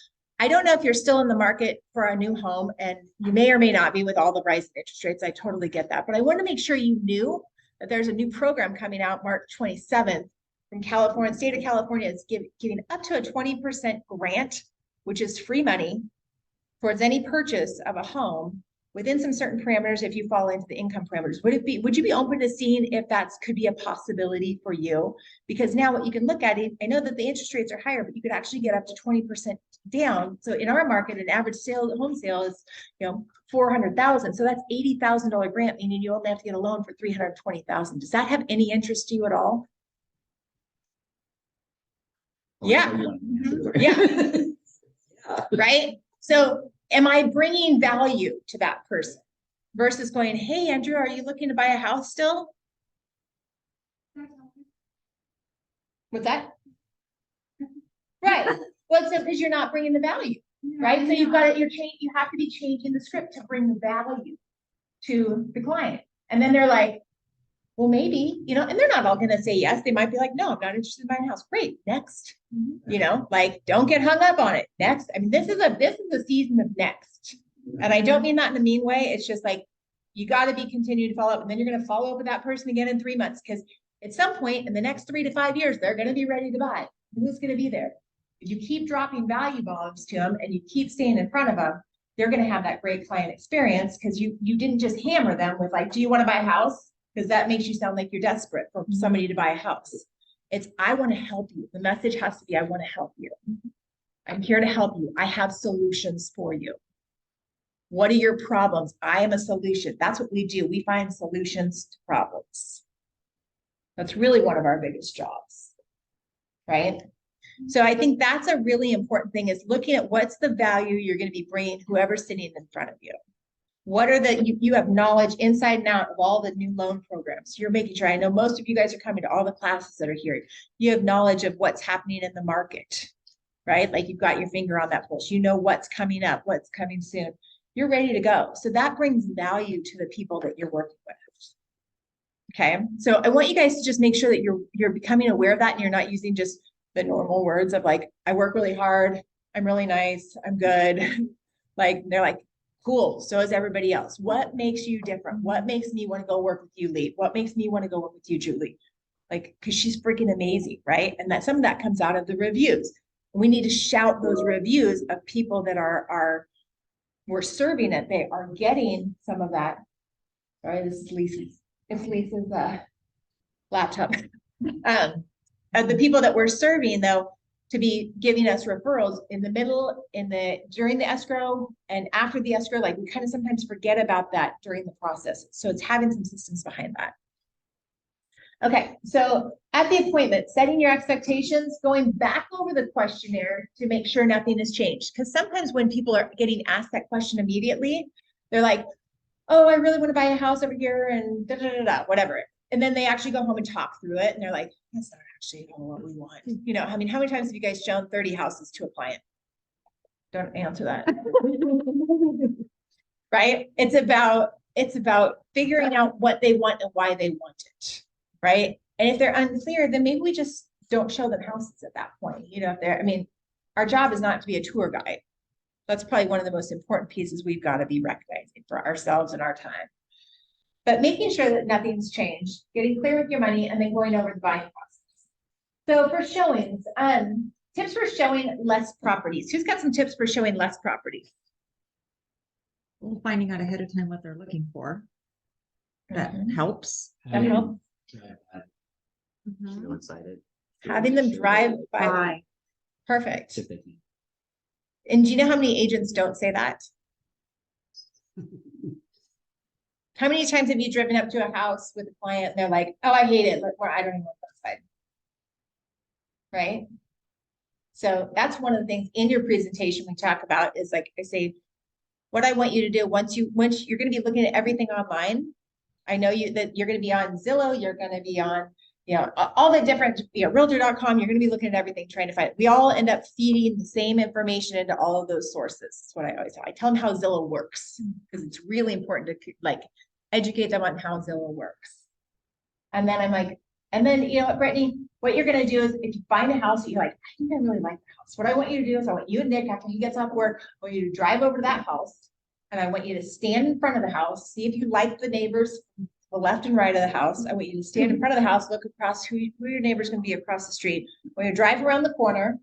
I don't know if you're still in the market for a new home, and you may or may not be with all the rising interest rates. I totally get that, but I want to make sure you knew that there's a new program coming out March 27th from California. State of California is giving up to a 20% grant, which is free money towards any purchase of a home within some certain parameters if you fall into the income parameters. Would you be open to seeing if that could be a possibility for you? Because now what you can look at it, I know that the interest rates are higher, but you could actually get up to 20% down. So in our market, an average home sale is, $400,000. So that's $80,000 grant, meaning you only have to get a loan for $320,000. Does that have any interest to you at all? Yeah. Yeah. Right. So am I bringing value to that person versus going, hey, Andrew, are you looking to buy a house still? What's that? Right. Well, so because you're not bringing the value, right? So you've got it, you have to be changing the script to bring the value to the client. And then they're like, well, maybe, and they're not all going to say yes. They might be like, no, I'm not interested in buying a house. Great. Next, don't get hung up on it. Next. I mean, this is a season of next. And I don't mean that in a mean way. It's just like, you got to continue to follow up, and then you're going to follow up with that person again in 3 months. Because at some point in the next 3 to 5 years, they're going to be ready to buy. Who's going to be there? If you keep dropping value bombs to them and you keep staying in front of them, they're going to have that great client experience because you didn't just hammer them with like, do you want to buy a house? Because that makes you sound like you're desperate for somebody to buy a house. It's, I want to help you. The message has to be, I want to help you. I'm here to help you. I have solutions for you. What are your problems? I am a solution. That's what we do. We find solutions to problems. That's really one of our biggest jobs, right? So I think that's a really important thing, is looking at what's the value you're going to be bringing whoever's sitting in front of you. What are you have knowledge inside and out of all the new loan programs. You're making sure, I know most of you guys are coming to all the classes that are here. You have knowledge of what's happening in the market, right? Like you've got your finger on that pulse. You know what's coming up, what's coming soon. You're ready to go. So that brings value to the people that you're working with. Okay. So I want you guys to just make sure that you're becoming aware of that, and you're not using just the normal words of like, I work really hard. I'm really nice. I'm good. Like, they're like, cool. So is everybody else. What makes you different? What makes me want to go work with you, Lee? What makes me want to go work with you, Julie? Like, because she's freaking amazing, right? And that some of that comes out of the reviews. We need to shout those reviews of people that we're serving it. They are getting some of that. Sorry, this is Lisa's. It's Lisa's laptop. The people that we're serving, though, to be giving us referrals in the middle, during the escrow and after the escrow, like we kind of sometimes forget about that during the process. So it's having some systems behind that. Okay, so at the appointment, setting your expectations, going back over the questionnaire to make sure nothing has changed. Because sometimes when people are getting asked that question immediately, they're like, oh, I really want to buy a house over here and whatever. And then they actually go home and talk through it. And they're like, that's not actually what we want. I mean, how many times have you guys shown 30 houses to a client? Don't answer that. Right? It's about figuring out what they want and why they want it. Right? And if they're unclear, then maybe we just don't show them houses at that point. Our job is not to be a tour guide. That's probably one of the most important pieces we've got to be recognizing for ourselves and our time. But making sure that nothing's changed, getting clear with your money, and then going over the buying process. So for showings, Tips for showing less properties. Who's got some tips for showing less properties? Well, finding out ahead of time what they're looking for. That Mhm. helps. That helps. Feel excited. Having them drive by. Bye. Perfect. If they can. And do you know how many agents don't say that? How many times have you driven up to a house with a client and they're like, oh, I hate it. Or I don't even want that side. Right? So that's one of the things in your presentation we talk about is like, I say, what I want you to do once you're going to be looking at everything online. I know that you're going to be on Zillow, you're going to be on, all the different, realtor.com, you're going to be looking at everything, trying to find it. We all end up feeding the same information into all of those sources. That's what I always tell. I tell them how Zillow works because it's really important to like educate them on how Zillow works. And then I'm like, and then, what, Brittany, what you're going to do is if you find a house that you're like, I think I really like the house. What I want you to do is I want you and Nick, after he gets off work, I want you to drive over to that house. And I want you to stand in front of the house, see if you like the neighbors, the left and right of the house. I want you to stand in front of the house, look across who your neighbor's going to be across the street. When you drive around the corner,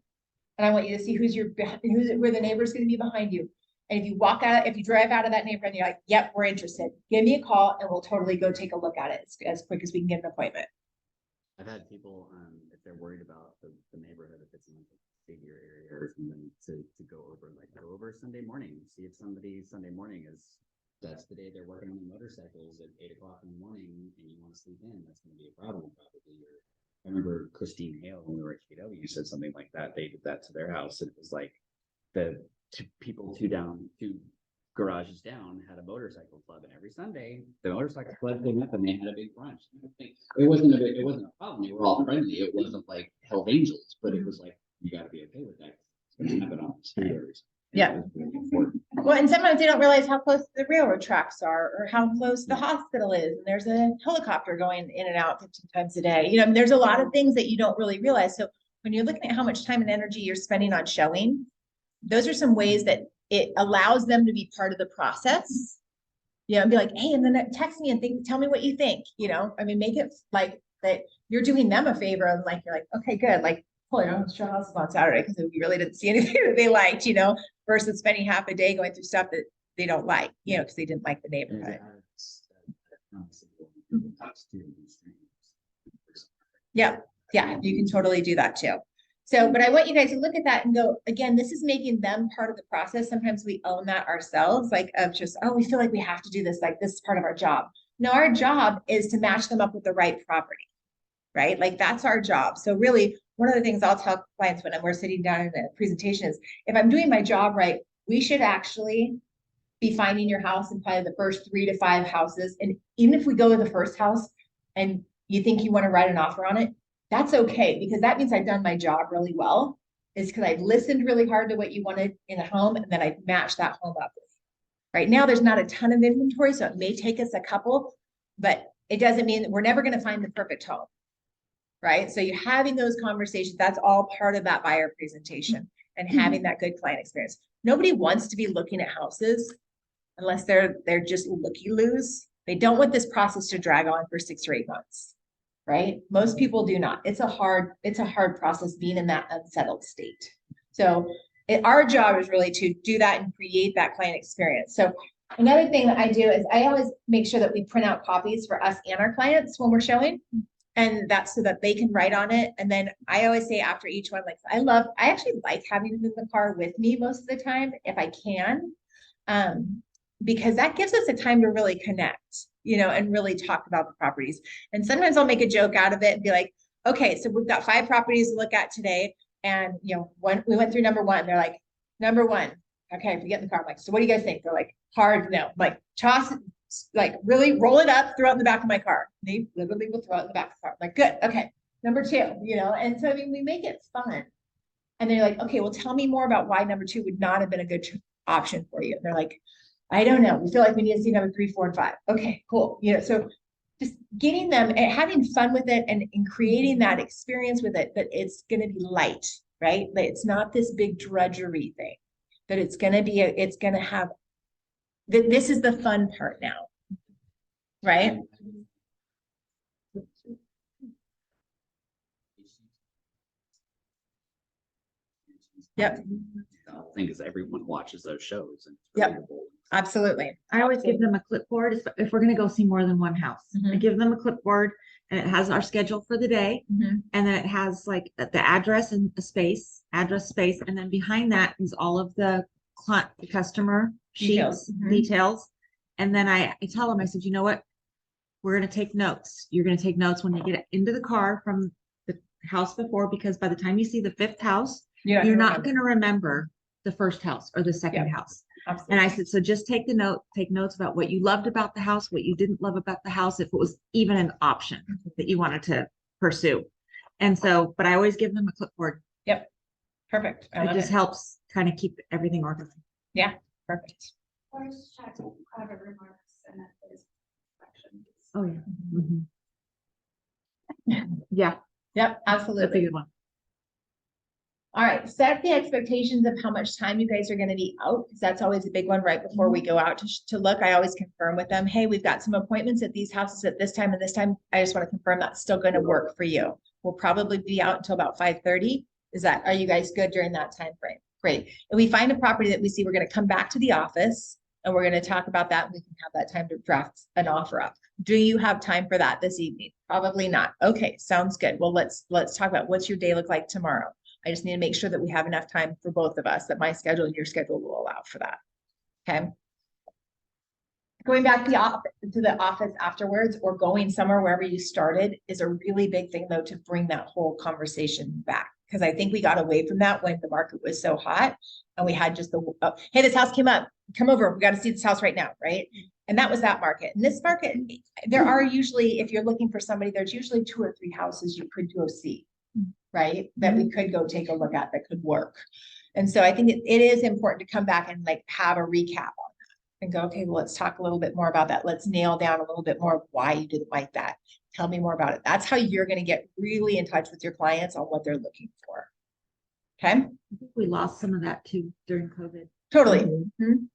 and I want you to see where the neighbor's going to be behind you. And if you if you drive out of that neighborhood, and you're like, yep, we're interested. Give me a call and we'll totally go take a look at it as quick as we can get an appointment. I've had people, if they're worried about the neighborhood, if it's in like a bigger area or something, to go over Sunday morning, see if somebody Sunday morning that's the day they're working on the motorcycles at 8 o'clock in the morning and you want to sleep in, that's going to be a problem probably. I remember Christine Hale when we were at KW said something like that. They did that to their house. And it was like the two garages down had a motorcycle club, and every Sunday the motorcycle club came up and they had a big brunch. It wasn't a problem. They were all friendly. It wasn't like Hell's Angels, but it was like you got to be okay with that. It's going to happen on the street every Sunday. Yeah. Really important. Well, and sometimes they don't realize how close the railroad tracks are or how close the hospital is. And there's a helicopter going in and out 15 times a day. There's a lot of things that you don't really realize. So when you're looking at how much time and energy you're spending on showing, those are some ways that it allows them to be part of the process. And be like, hey, and then text me and tell me what you think. Make it like that you're doing them a favor and like, you're like, okay, good. Like, I don't show houses on Saturday because we really didn't see anything that they liked, versus spending half a day going through stuff that they don't like, because they didn't like the neighborhood. Yeah, you can totally do that too. So, but I want you guys to look at that and go, again, this is making them part of the process. Sometimes we own that ourselves, like of just, oh, we feel like we have to do this, like this is part of our job. No, our job is to match them up with the right property, right? Like that's our job. So really, one of the things I'll tell clients when we're sitting down in the presentation is, if I'm doing my job right, we should actually be finding your house in probably the first 3 to 5 houses. And even if we go to the first house and you think you want to write an offer on it, that's okay, because that means I've done my job really well. Is because I've listened really hard to what you wanted in a home, and then I've matched that home up with you. Right now, there's not a ton of inventory, so it may take us a couple, but it doesn't mean that we're never going to find the perfect home. Right? So you're having those conversations. That's all part of that buyer presentation and having that good client experience. Nobody wants to be looking at houses unless they're just looky-loos. They don't want this process to drag on for 6 or 8 months, right? Most people do not. It's a hard process being in that unsettled state. So our job is really to do that and create that client experience. So another thing that I do is I always make sure that we print out copies for us and our clients when we're showing. And that's so that they can write on it. And then I always say after each one, like I actually like having them in the car with me most of the time, if I can, because that gives us a time to really connect, and really talk about the properties. And sometimes I'll make a joke out of it and be like, okay, so we've got 5 properties to look at today. And, we went through number 1, they're like, number 1. Okay, if we get in the car, I'm like, so what do you guys think? They're like, hard no. I'm like, toss it. Like really roll it up, throw it in the back of my car. They literally will throw it in the back of the car. I'm like, good, okay. Number 2, and so we make it fun. And they're like, okay, well, tell me more about why number 2 would not have been a good option for you. And they're like, I don't know. We feel like we need to see number 3, 4, and 5. Okay, cool. So just getting them and having fun with it and creating that experience with it, that it's going to be light, right? That it's not this big drudgery thing, that it's going to have, that this is the fun part now, right? Yep. The thing is, everyone watches those shows and. it's Yep. relatable. Absolutely. I always give them a clipboard if we're gonna go see more than one house. I Mhm. give them a clipboard and it has our schedule for the day. Mhm. And then it has like the address and a space, address space, and then behind that is all of the the customer Details. sheets, Mhm. details. And then I tell them, I said, you know what? We're gonna take notes. You're gonna take notes when you get into the car from the house before, because by the time you see the fifth house, you're not gonna remember the first house or the second Yeah. house. Absolutely. And I said, so just take notes about what you loved about the house, what you didn't love about the house, if it was even an option that you wanted to pursue. And so, but I always give them a clipboard. Perfect. I It love just it. helps kind of keep everything organized. Perfect. Or just chat to private remarks and that is section. Oh, yeah. Yeah, Yep, that's a absolutely. good one. All right, set the expectations of how much time you guys are gonna be out, because that's always a big one right before we go out to look. I always confirm with them, hey, we've got some appointments at these houses at this time and this time. I just want to confirm that's still gonna work for you. We'll probably be out until about 5:30. Are you guys good during that time frame? Great. If we find a property that we see, we're gonna come back to the office and we're gonna talk about that. And we can have that time to draft an offer up. Do you have time for that this evening? Probably not. Okay, sounds good. Well, let's talk about what's your day look like tomorrow. I just need to make sure that we have enough time for both of us, that my schedule and your schedule will allow for that. Okay. Going back to the office afterwards or going somewhere wherever you started is a really big thing though, to bring that whole conversation back. Because I think we got away from that when the market was so hot and we had just hey, this house came up, come over, we got to see this house right now, right? And that was that market. And this market, there are usually, if you're looking for somebody, there's usually 2 or 3 houses you could go see, right? That we could go take a look at that could work. And so I think it is important to come back and like have a recap on that and go, okay, well, let's talk a little bit more about that. Let's nail down a little bit more of why you didn't like that. Tell me more about it. That's how you're going to get really in touch with your clients on what they're looking for. Okay. I think we lost some of that too during COVID. Totally.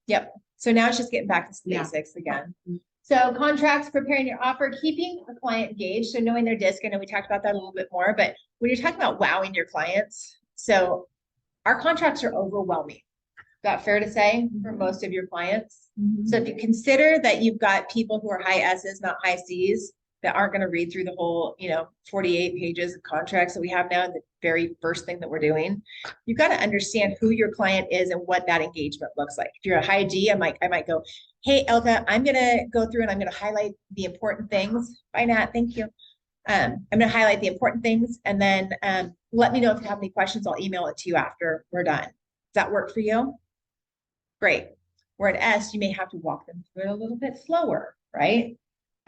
Yep. So now it's just getting back to Yeah. basics again. So contracts, preparing your offer, keeping a client engaged. So knowing their disc, I know we talked about that a little bit more, but when you're talking about wowing your clients, so our contracts are overwhelming. Is that fair to say for most of your clients? So if you consider that you've got people who are high S's, not high C's, that aren't going to read through the whole, 48 pages of contracts that we have now, the very first thing that we're doing, you've got to understand who your client is and what that engagement looks like. If you're a high D, I might go, hey, Elka, I'm going to go through and I'm going to highlight the important things. Bye, Nat. Thank you. I'm going to highlight the important things and then let me know if you have any questions. I'll email it to you after we're done. Does that work for you? Great. Where at S, you may have to walk them through it a little bit slower, right?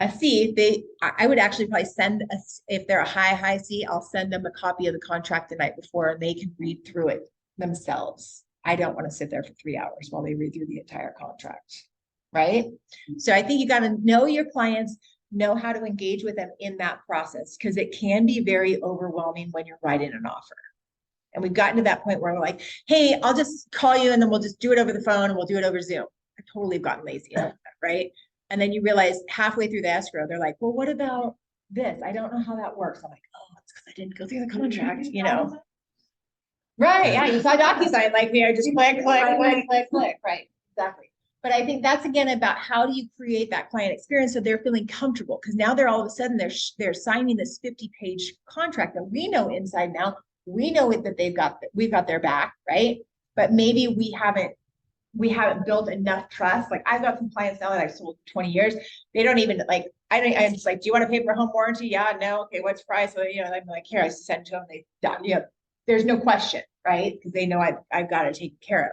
A C, I would actually probably send if they're a high C, I'll send them a copy of the contract the night before and they can read through it themselves. I don't want to sit there for 3 hours while they read through the entire contract, right? So I think you got to know your clients, know how to engage with them in that process, because it can be very overwhelming when you're writing an offer. And we've gotten to that point where we're like, hey, I'll just call you and then we'll just do it over the phone and we'll do it over Zoom. I totally have gotten lazy about that, right? And then you realize halfway through the escrow, they're like, well, what about this? I don't know how that works. I'm like, oh, it's because I didn't go through the contract, Right, yeah, you saw DocuSign like me, I just click, right, exactly. But I think that's again about how do you create that client experience so they're feeling comfortable, because now they're all of a sudden they're signing this 50-page contract that we know inside now. We know it that we've got their back, right? But maybe we haven't built enough trust. Like I've got some clients now that I've sold 20 years. They don't even like, I'm just like, do you want to pay for a home warranty? Yeah, no. Okay. What's the price? So, I'm like, here, I send to them. They done. There's no question, right? Because they know I've got to take care of.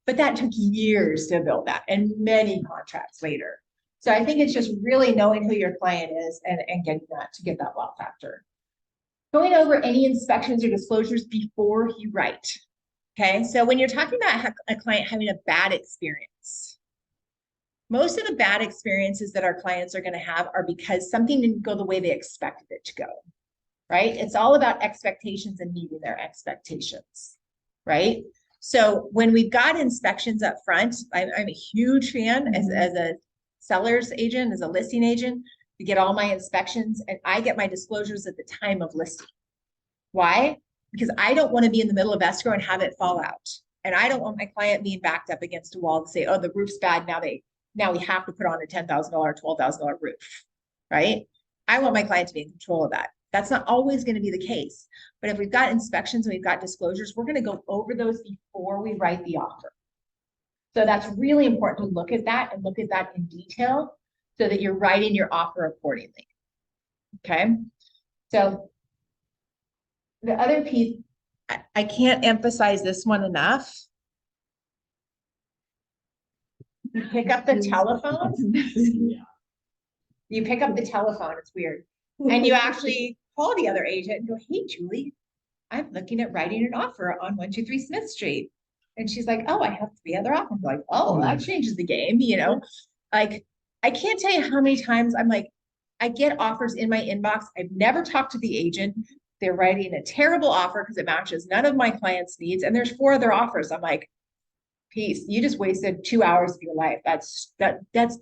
But that took years to build that and many contracts later. So I think it's just really knowing who your client is and getting that to get that wow factor. Going over any inspections or disclosures before you write. Okay, so when you're talking about a client having a bad experience, most of the bad experiences that our clients are going to have are because something didn't go the way they expected it to go, right? It's all about expectations and meeting their expectations, right? So when we've got inspections up front, I'm a huge fan as a seller's agent, as a listing agent, to get all my inspections, and I get my disclosures at the time of listing. Why? because I don't want to be in the middle of escrow and have it fall out. And I don't want my client being backed up against a wall to say, oh, the roof's bad. Now we have to put on a $10,000, $12,000 roof, right? I want my client to be in control of that. That's not always going to be the case. But if we've got inspections and we've got disclosures, we're going to go over those before we write the offer. So that's really important to look at that and look at that in detail so that you're writing your offer accordingly. Okay. So the other piece, I can't emphasize this one enough. You pick up the telephone. You pick up the telephone. It's weird. And you actually call the other agent and go, hey, Julie, I'm looking at writing an offer on 123 Smith Street. And she's like, oh, I have 3 other offers. I'm like, oh, that changes the game, you know? Like, I can't tell you how many times I'm like, I get offers in my inbox. I've never talked to the agent. They're writing a terrible offer because it matches none of my clients' needs. And there's 4 other offers. I'm like, peace, you just wasted 2 hours of your life. That's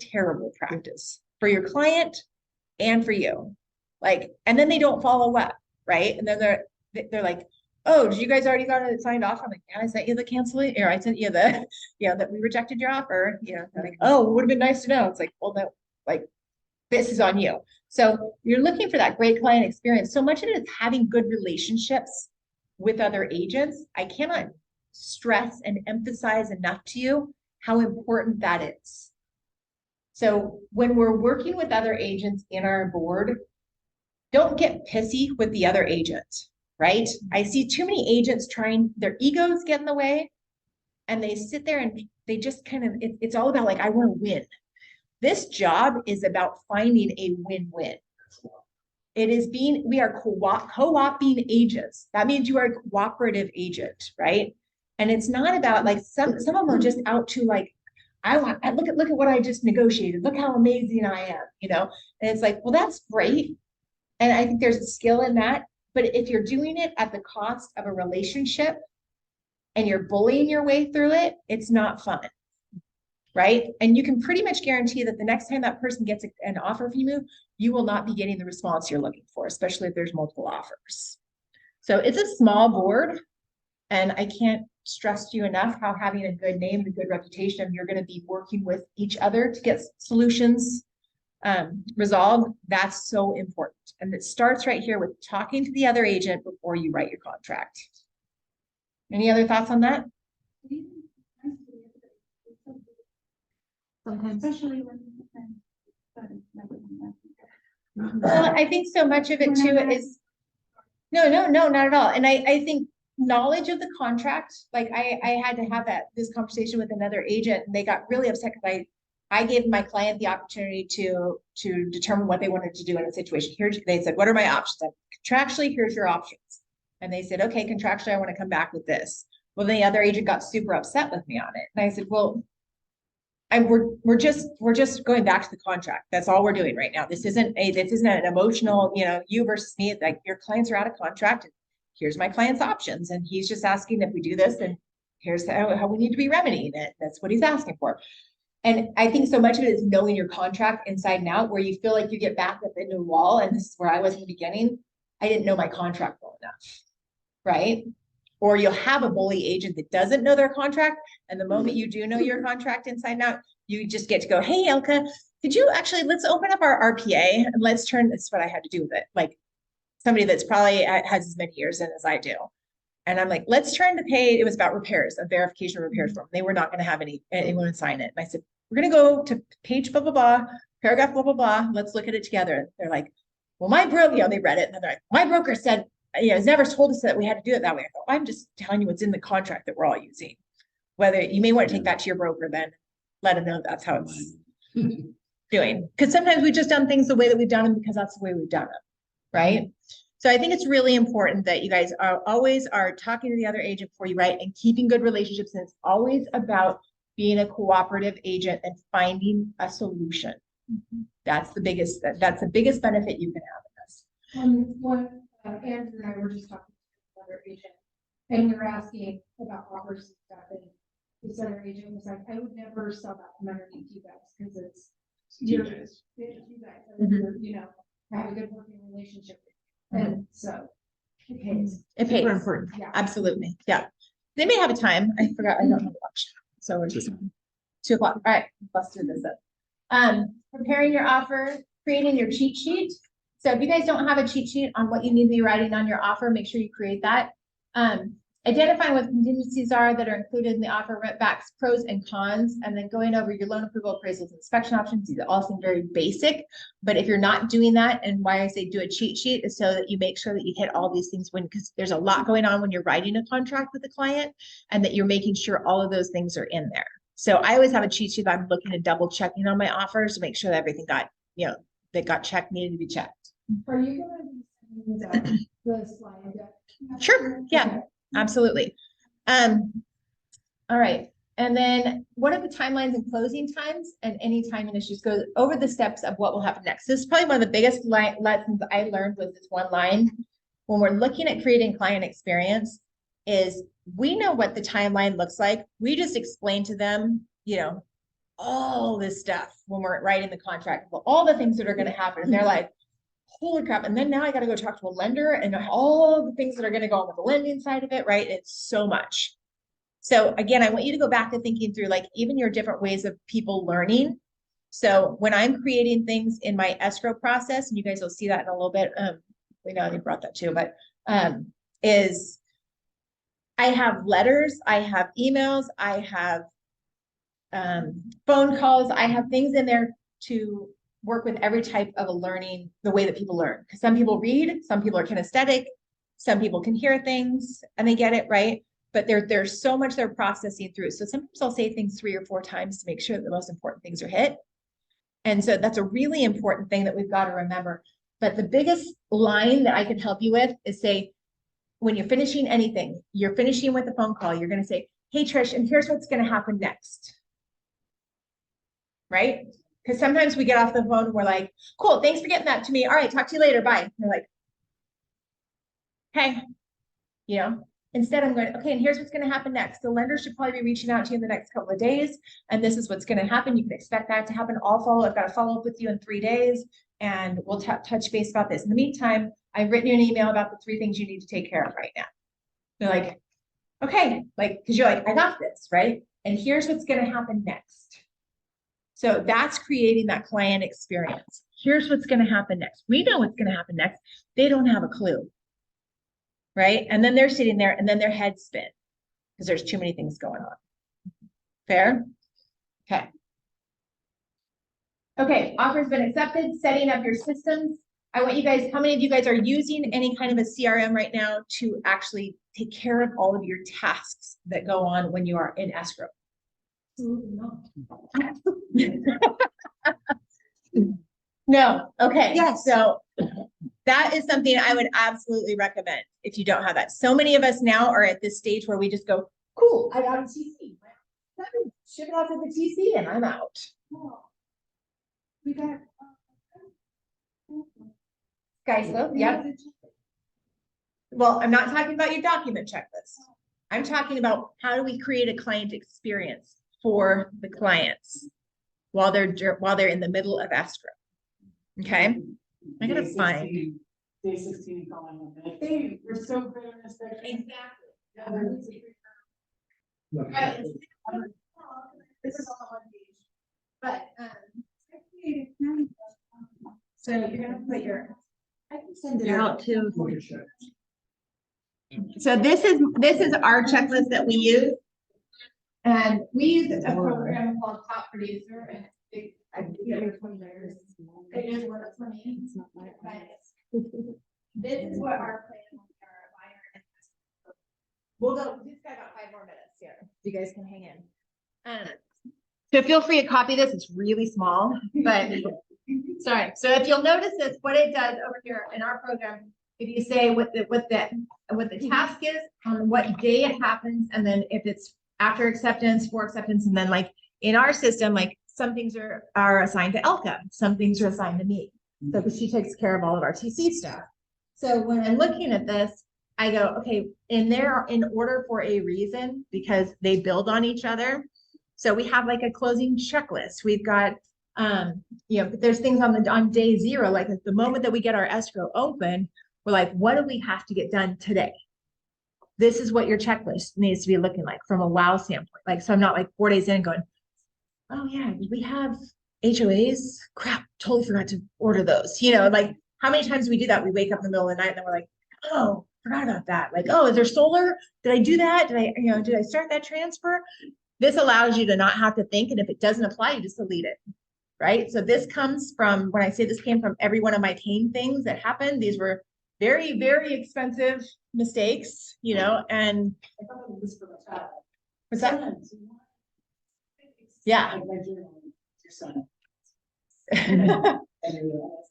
terrible practice for your client and for you. Like, and then they don't follow up, right? And then they're like, oh, did you guys already got it signed off? I'm like, yeah, I sent you the cancellation, or I sent you the, that we rejected your offer. They're like, oh, it would have been nice to know. It's like, well, no, like, this is on you. So you're looking for that great client experience. So much of it is having good relationships with other agents. I cannot stress and emphasize enough to you how important that is. So when we're working with other agents in our board, don't get pissy with the other agent, right? I see too many agents their egos get in the way and they sit there and they just kind of, it's all about like, I want to win. This job is about finding a win-win. We are co-oping agents. That means you are a cooperative agent, right? And it's not about like, some of them are just out to like, look at what I just negotiated. Look how amazing I am, And it's like, well, that's great. And I think there's a skill in that. But if you're doing it at the cost of a relationship and you're bullying your way through it, it's not fun. Right? And you can pretty much guarantee that the next time that person gets an offer from you, you will not be getting the response you're looking for, especially if there's multiple offers. So it's a small board, and I can't stress to you enough how having a good name and a good reputation, you're going to be working with each other to get solutions resolved. That's so important. And it starts right here with talking to the other agent before you write your contract. Any other thoughts on that? Sometimes. Especially when. Well, I think so much of it too is, no, not at all. And I think knowledge of the contract, like I had to have this conversation with another agent and they got really upset because I gave my client the opportunity to determine what they wanted to do in a situation. They said, what are my options? Contractually, here's your options. And they said, okay, contractually, I want to come back with this. Well, then the other agent got super upset with me on it. And I said, well, we're just going back to the contract. That's all we're doing right now. This isn't an emotional, you versus me. Like your clients are out of contract. And here's my client's options. And he's just asking if we do this and here's how we need to be remedying it. That's what he's asking for. And I think so much of it is knowing your contract inside and out, where you feel like you get backed up into a wall. And this is where I was in the beginning. I didn't know my contract well enough, right? Or you'll have a bully agent that doesn't know their contract. And the moment you do know your contract inside and out, you just get to go, hey, Elka, let's open up our RPA and let's turn, that's what I had to do with it. Like somebody that's probably has as many years in as I do. And I'm like, let's turn the page. It was about repairs, a verification of repairs form. They were not going to have anyone sign it. And I said, we're going to go to page, blah, blah, blah, paragraph, blah, blah, blah. Let's look at it together. They're like, well, my broker, they read it. And they're like, my broker said, has never told us that we had to do it that way. I thought, I'm just telling you what's in the contract that we're all using. Whether you may want to take that to your broker, then let them know that's how it's doing. Because sometimes we've just done things the way that we've done them because that's the way we've done them, right? So I think it's really important that you guys always are talking to the other agent before you write and keeping good relationships. And it's always about being a cooperative agent and finding a solution. That's the biggest benefit you can have in this. What Andrew and I were just talking to another agent, and we were asking about offers and stuff, and this other agent was like, I would never sell that from underneath you guys because it's you guys. I have a good working relationship. And so It pays. It pays. Super important. Yeah. Absolutely. Yeah. They may have a time. I forgot. I don't have watch. So we're just 2 o'clock. All right. Let's do this up. Preparing your offer, creating your cheat sheet. So if you guys don't have a cheat sheet on what you need to be writing on your offer, make sure you create that. Identifying what contingencies are that are included in the offer, backs, pros and cons, and then going over your loan approval, appraisals, inspection options. These all seem very basic, but if you're not doing that, and why I say do a cheat sheet is so that you make sure that you hit all these things because there's a lot going on when you're writing a contract with a client, and that you're making sure all of those things are in there. So I always have a cheat sheet that I'm looking at double checking on my offers to make sure that everything got, that got checked, needed to be checked. Are you gonna be sending the slide deck? Sure, yeah. Okay. Absolutely. All right. And then what are the timelines and closing times and any timing issues? Go over the steps of what will happen next. This is probably one of the biggest lessons I learned with this one line. When we're looking at creating client experience is we know what the timeline looks like. We just explain to them, all this stuff when we're writing the contract, all the things that are going to happen. And they're like, holy crap. And then now I got to go talk to a lender and all the things that are going to go on with the lending side of it, right? It's so much. So again, I want you to go back to thinking through like even your different ways of people learning. So when I'm creating things in my escrow process, and you guys will see that in a little bit, we know you brought that too, but is I have letters, I have emails, I have phone calls, I have things in there to work with every type of a learning, the way that people learn. Because some people read, some people are kinesthetic, some people can hear things and they get it, right? But there's so much they're processing through. So sometimes I'll say things 3 or 4 times to make sure that the most important things are hit. And so that's a really important thing that we've got to remember. But the biggest line that I can help you with is say, when you're finishing anything, you're finishing with a phone call, you're going to say, hey, Trish, and here's what's going to happen next. Right? Because sometimes we get off the phone and we're like, cool, thanks for getting that to me. All right, talk to you later. Bye. And they're like, hey, instead I'm going, okay, and here's what's going to happen next. The lender should probably be reaching out to you in the next couple of days. And this is what's going to happen. You can expect that to happen. I've got to follow up with you in 3 days and we'll touch base about this. In the meantime, I've written you an email about the 3 things you need to take care of right now. They're like, okay, because you're like, I got this, right? And here's what's going to happen next. So that's creating that client experience. Here's what's going to happen next. We know what's going to happen next. They don't have a clue. Right? And then they're sitting there and then their heads spin because there's too many things going on. Fair? Okay. Okay, offer's been accepted, setting up your systems. I want you guys, how many of you guys are using any kind of a CRM right now to actually take care of all of your tasks that go on when you are in escrow? No. Okay. Yes. So that is something I would absolutely recommend if you don't have that. So many of us now are at this stage where we just go, cool, I got a TC. Ship it off to the TC and I'm out. We got. Guys, yep. Well, I'm not talking about your document checklist. I'm talking about how do we create a client experience for the clients while they're in the middle of escrow. Okay, I gotta find. Day 16 calling them. Hey, we're so good on this. Exactly. Look, This is all on one page. But so you're gonna put your. I can send it out to. look at that. So this is our checklist that we use. And we use a program called Top Producer and It is work for me. It's not my advice. This is what our plan will be, our buyer and we'll go, we've got about 5 more minutes here. You guys can hang in. So feel free to copy this. It's really small, but sorry. So if you'll notice this, what it does over here in our program, if you say what the task is, on what day it happens, and then if it's after acceptance, for acceptance, and then like in our system, like some things are assigned to Elka, some things are assigned to me. So because she takes care of all of our TC stuff. So when I'm looking at this, I go, okay, in order for a reason, because they build on each other. So we have like a closing checklist. We've got, there's things on day 0, like at the moment that we get our escrow open, We're like, what do we have to get done today? This is what your checklist needs to be looking like from a wow standpoint. Like, so I'm not like 4 days in going, oh yeah, we have HOAs. Crap, totally forgot to order those. You know, like how many times we do that? We wake up in the middle of the night and then we're like, oh, forgot about that. Like, oh, is there solar? Did I do that? Did I start that transfer? This allows you to not have to think. And if it doesn't apply, you just delete it. Right. So this comes from, when I say this came from every one of my pain things that happened, these were very, very expensive mistakes, you know, and I thought it was for the child. what's that? Sometimes you want- Yeah. Like my journal, your son. And you realize,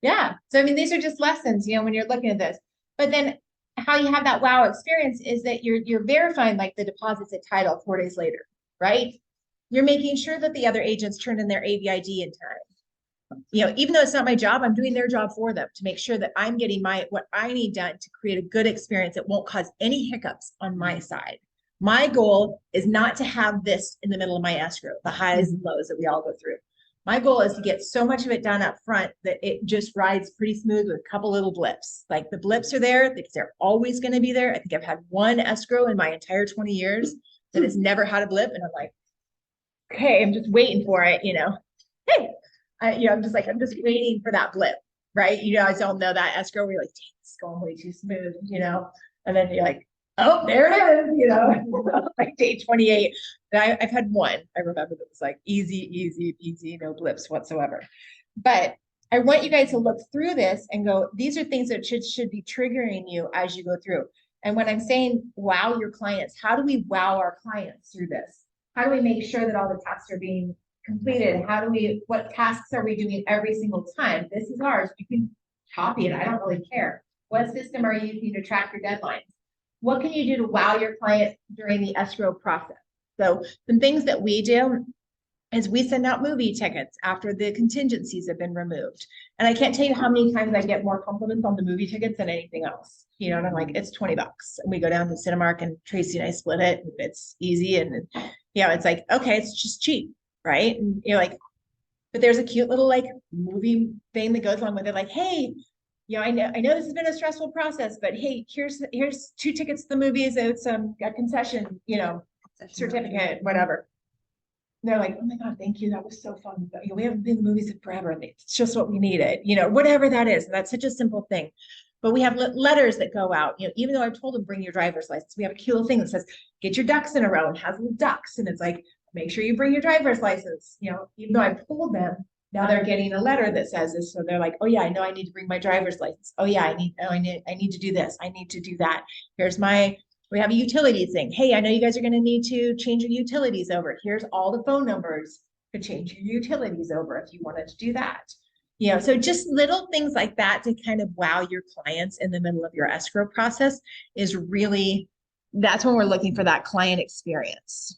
Yeah. So, I mean, these are just lessons, you know, when you're looking at this, but then how you have that wow experience is that you're verifying like the deposits at title 4 days later, right? You're making sure that the other agents turned in their AVID in time. You know, even though it's not my job, I'm doing their job for them to make sure that I'm getting what I need done to create a good experience that won't cause any hiccups on my side. My goal is not to have this in the middle of my escrow, the highs and lows that we all go through. My goal is to get so much of it done up front that it just rides pretty smooth with a couple little blips. Like the blips are there because they're always going to be there. I think I've had one escrow in my entire 20 years that has never had a blip. And I'm like, okay, I'm just waiting for it, you know. Hey, I'm just waiting for that blip, right? You guys all know that escrow where you're like, dang, it's going way too smooth, you know. And then you're like, oh, there it is, you know, like day 28. And I've had one, I remember that was like easy, no blips whatsoever. But I want you guys to look through this and go, these are things that should be triggering you as you go through. And when I'm saying wow your clients, how do we wow our clients through this? How do we make sure that all the tasks are being completed? What tasks are we doing every single time? This is ours. You can copy it. I don't really care. What system are you using to track your deadlines? What can you do to wow your client during the escrow process? So some things that we do is we send out movie tickets after the contingencies have been removed. And I can't tell you how many times I get more compliments on the movie tickets than anything else. You know, and I'm like, it's $20. And we go down to Cinemark and Tracy and I split it. And it's easy. And it's like, okay, it's just cheap, right? And you're like, but there's a cute little like movie thing that goes along with it. Like, hey, I know this has been a stressful process, but hey, here's 2 tickets to the movies. It's a concession, certificate, whatever. They're like, oh my God, thank you. That was so fun. But, we haven't been in the movies in forever. It's just what we needed, whatever that is. And that's such a simple thing. But we have letters that go out, even though I've told them bring your driver's license, we have a cute little thing that says, get your ducks in a row and has little ducks. And it's like, make sure you bring your driver's license, even though I've told them, now they're getting a letter that says this. So they're like, oh yeah, I know I need to bring my driver's license. Oh yeah, I need to do this. I need to do that. We have a utilities thing. Hey, I know you guys are going to need to change your utilities over. Here's all the phone numbers to change your utilities over if you wanted to do that. So just little things like that to kind of wow your clients in the middle of your escrow process is really, that's when we're looking for that client experience.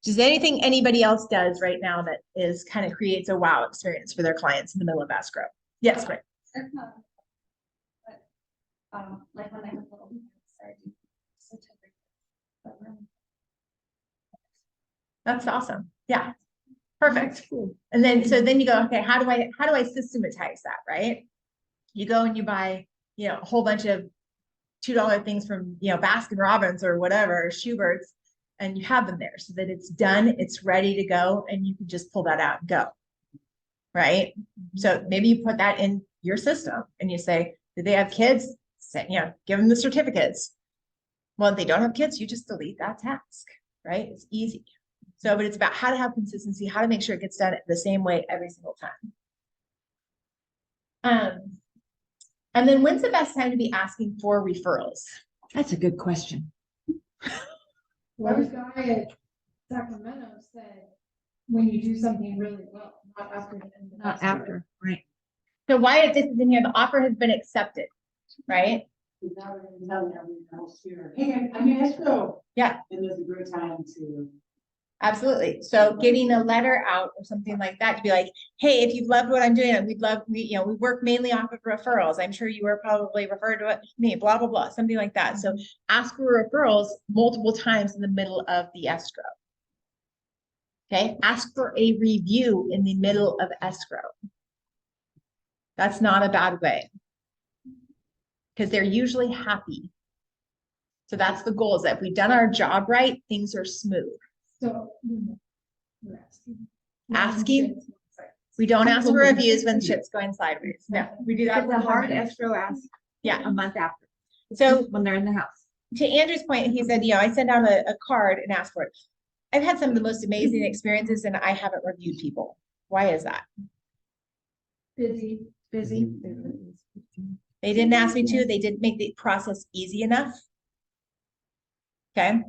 Just anything anybody else does right now that is kind of creates a wow experience for their clients in the middle of escrow. Yes, right. That's not, but, like when I have little certificate. That's awesome. Yeah. Perfect. And then you go, okay, how do I systematize that, right? You go and you buy, a whole bunch of $2 things from, Baskin Robbins or whatever, Schubert's, and you have them there so that it's done, it's ready to go, and you can just pull that out and go. Right? So maybe you put that in your system and you say, do they have kids? Give them the certificates. Well, if they don't have kids, you just delete that task, right? It's easy. So, but it's about how to have consistency, how to make sure it gets done the same way every single time. And then when's the best time to be asking for referrals? That's a good question. One guy at Sacramento said, when you do something really well, not after the end of the Not after, right? So why this is in here, the offer has been accepted, right? Now we're gonna tell everyone else here, hey, I'm in escrow. Yeah. And there's a great time to. Absolutely. So getting a letter out or something like that to be like, hey, if you've loved what I'm doing, we work mainly off of referrals. I'm sure you were probably referred to me, blah, blah, blah, something like that. So ask for referrals multiple times in the middle of the escrow. Okay. Ask for a review in the middle of escrow. That's not a bad way. Because they're usually happy. So that's the goal, is that if we've done our job right, things are smooth. So. We're asking. Asking? We don't ask for reviews when shit's going sideways. No, we do that. It's a hard beforehand. escrow ask Yeah. a month after, So when they're in the house. to Andrew's point, he said, I send out a card and ask for it. I've had some of the most amazing experiences and I haven't reviewed people. Why is that? Busy. Busy. They didn't ask me to, they didn't make the process easy enough. Okay.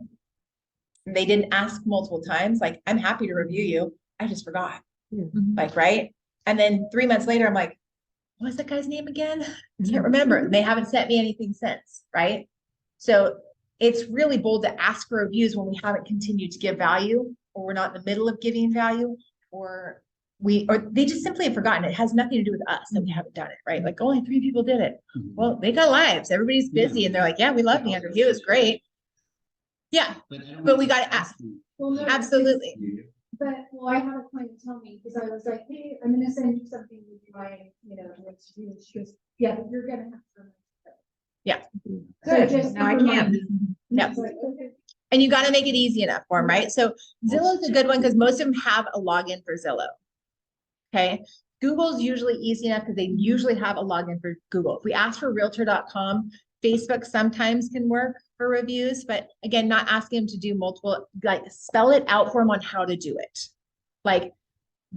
They didn't ask multiple times, like, I'm happy to review you. I just forgot. Like, right? And then 3 months later, I'm like, what was that guy's name again? I can't remember. And they haven't sent me anything since, right? So it's really bold to ask for reviews when we haven't continued to give value, or we're not in the middle of giving value, or they just simply have forgotten. It has nothing to do with us that we haven't done it, right? Like only 3 people did it. Well, they got lives. Everybody's busy and they're like, yeah, we love Andrew. He was great. Yeah, but we got to ask. Well, no, Absolutely. But, well, I had a client tell me, because I was like, hey, I'm gonna send you something with my, what to do. She goes, yeah, you're gonna have to. Yeah. So Good. just Now I remind can. me. Yeah. It's like, okay. And you got to make it easy enough for them, right? So Zillow's a good one because most of them have a login for Zillow. Okay. Google's usually easy enough because they usually have a login for Google. If we ask for realtor.com, Facebook sometimes can work for reviews, but again, not asking them to do multiple, like spell it out for them on how to do it. Like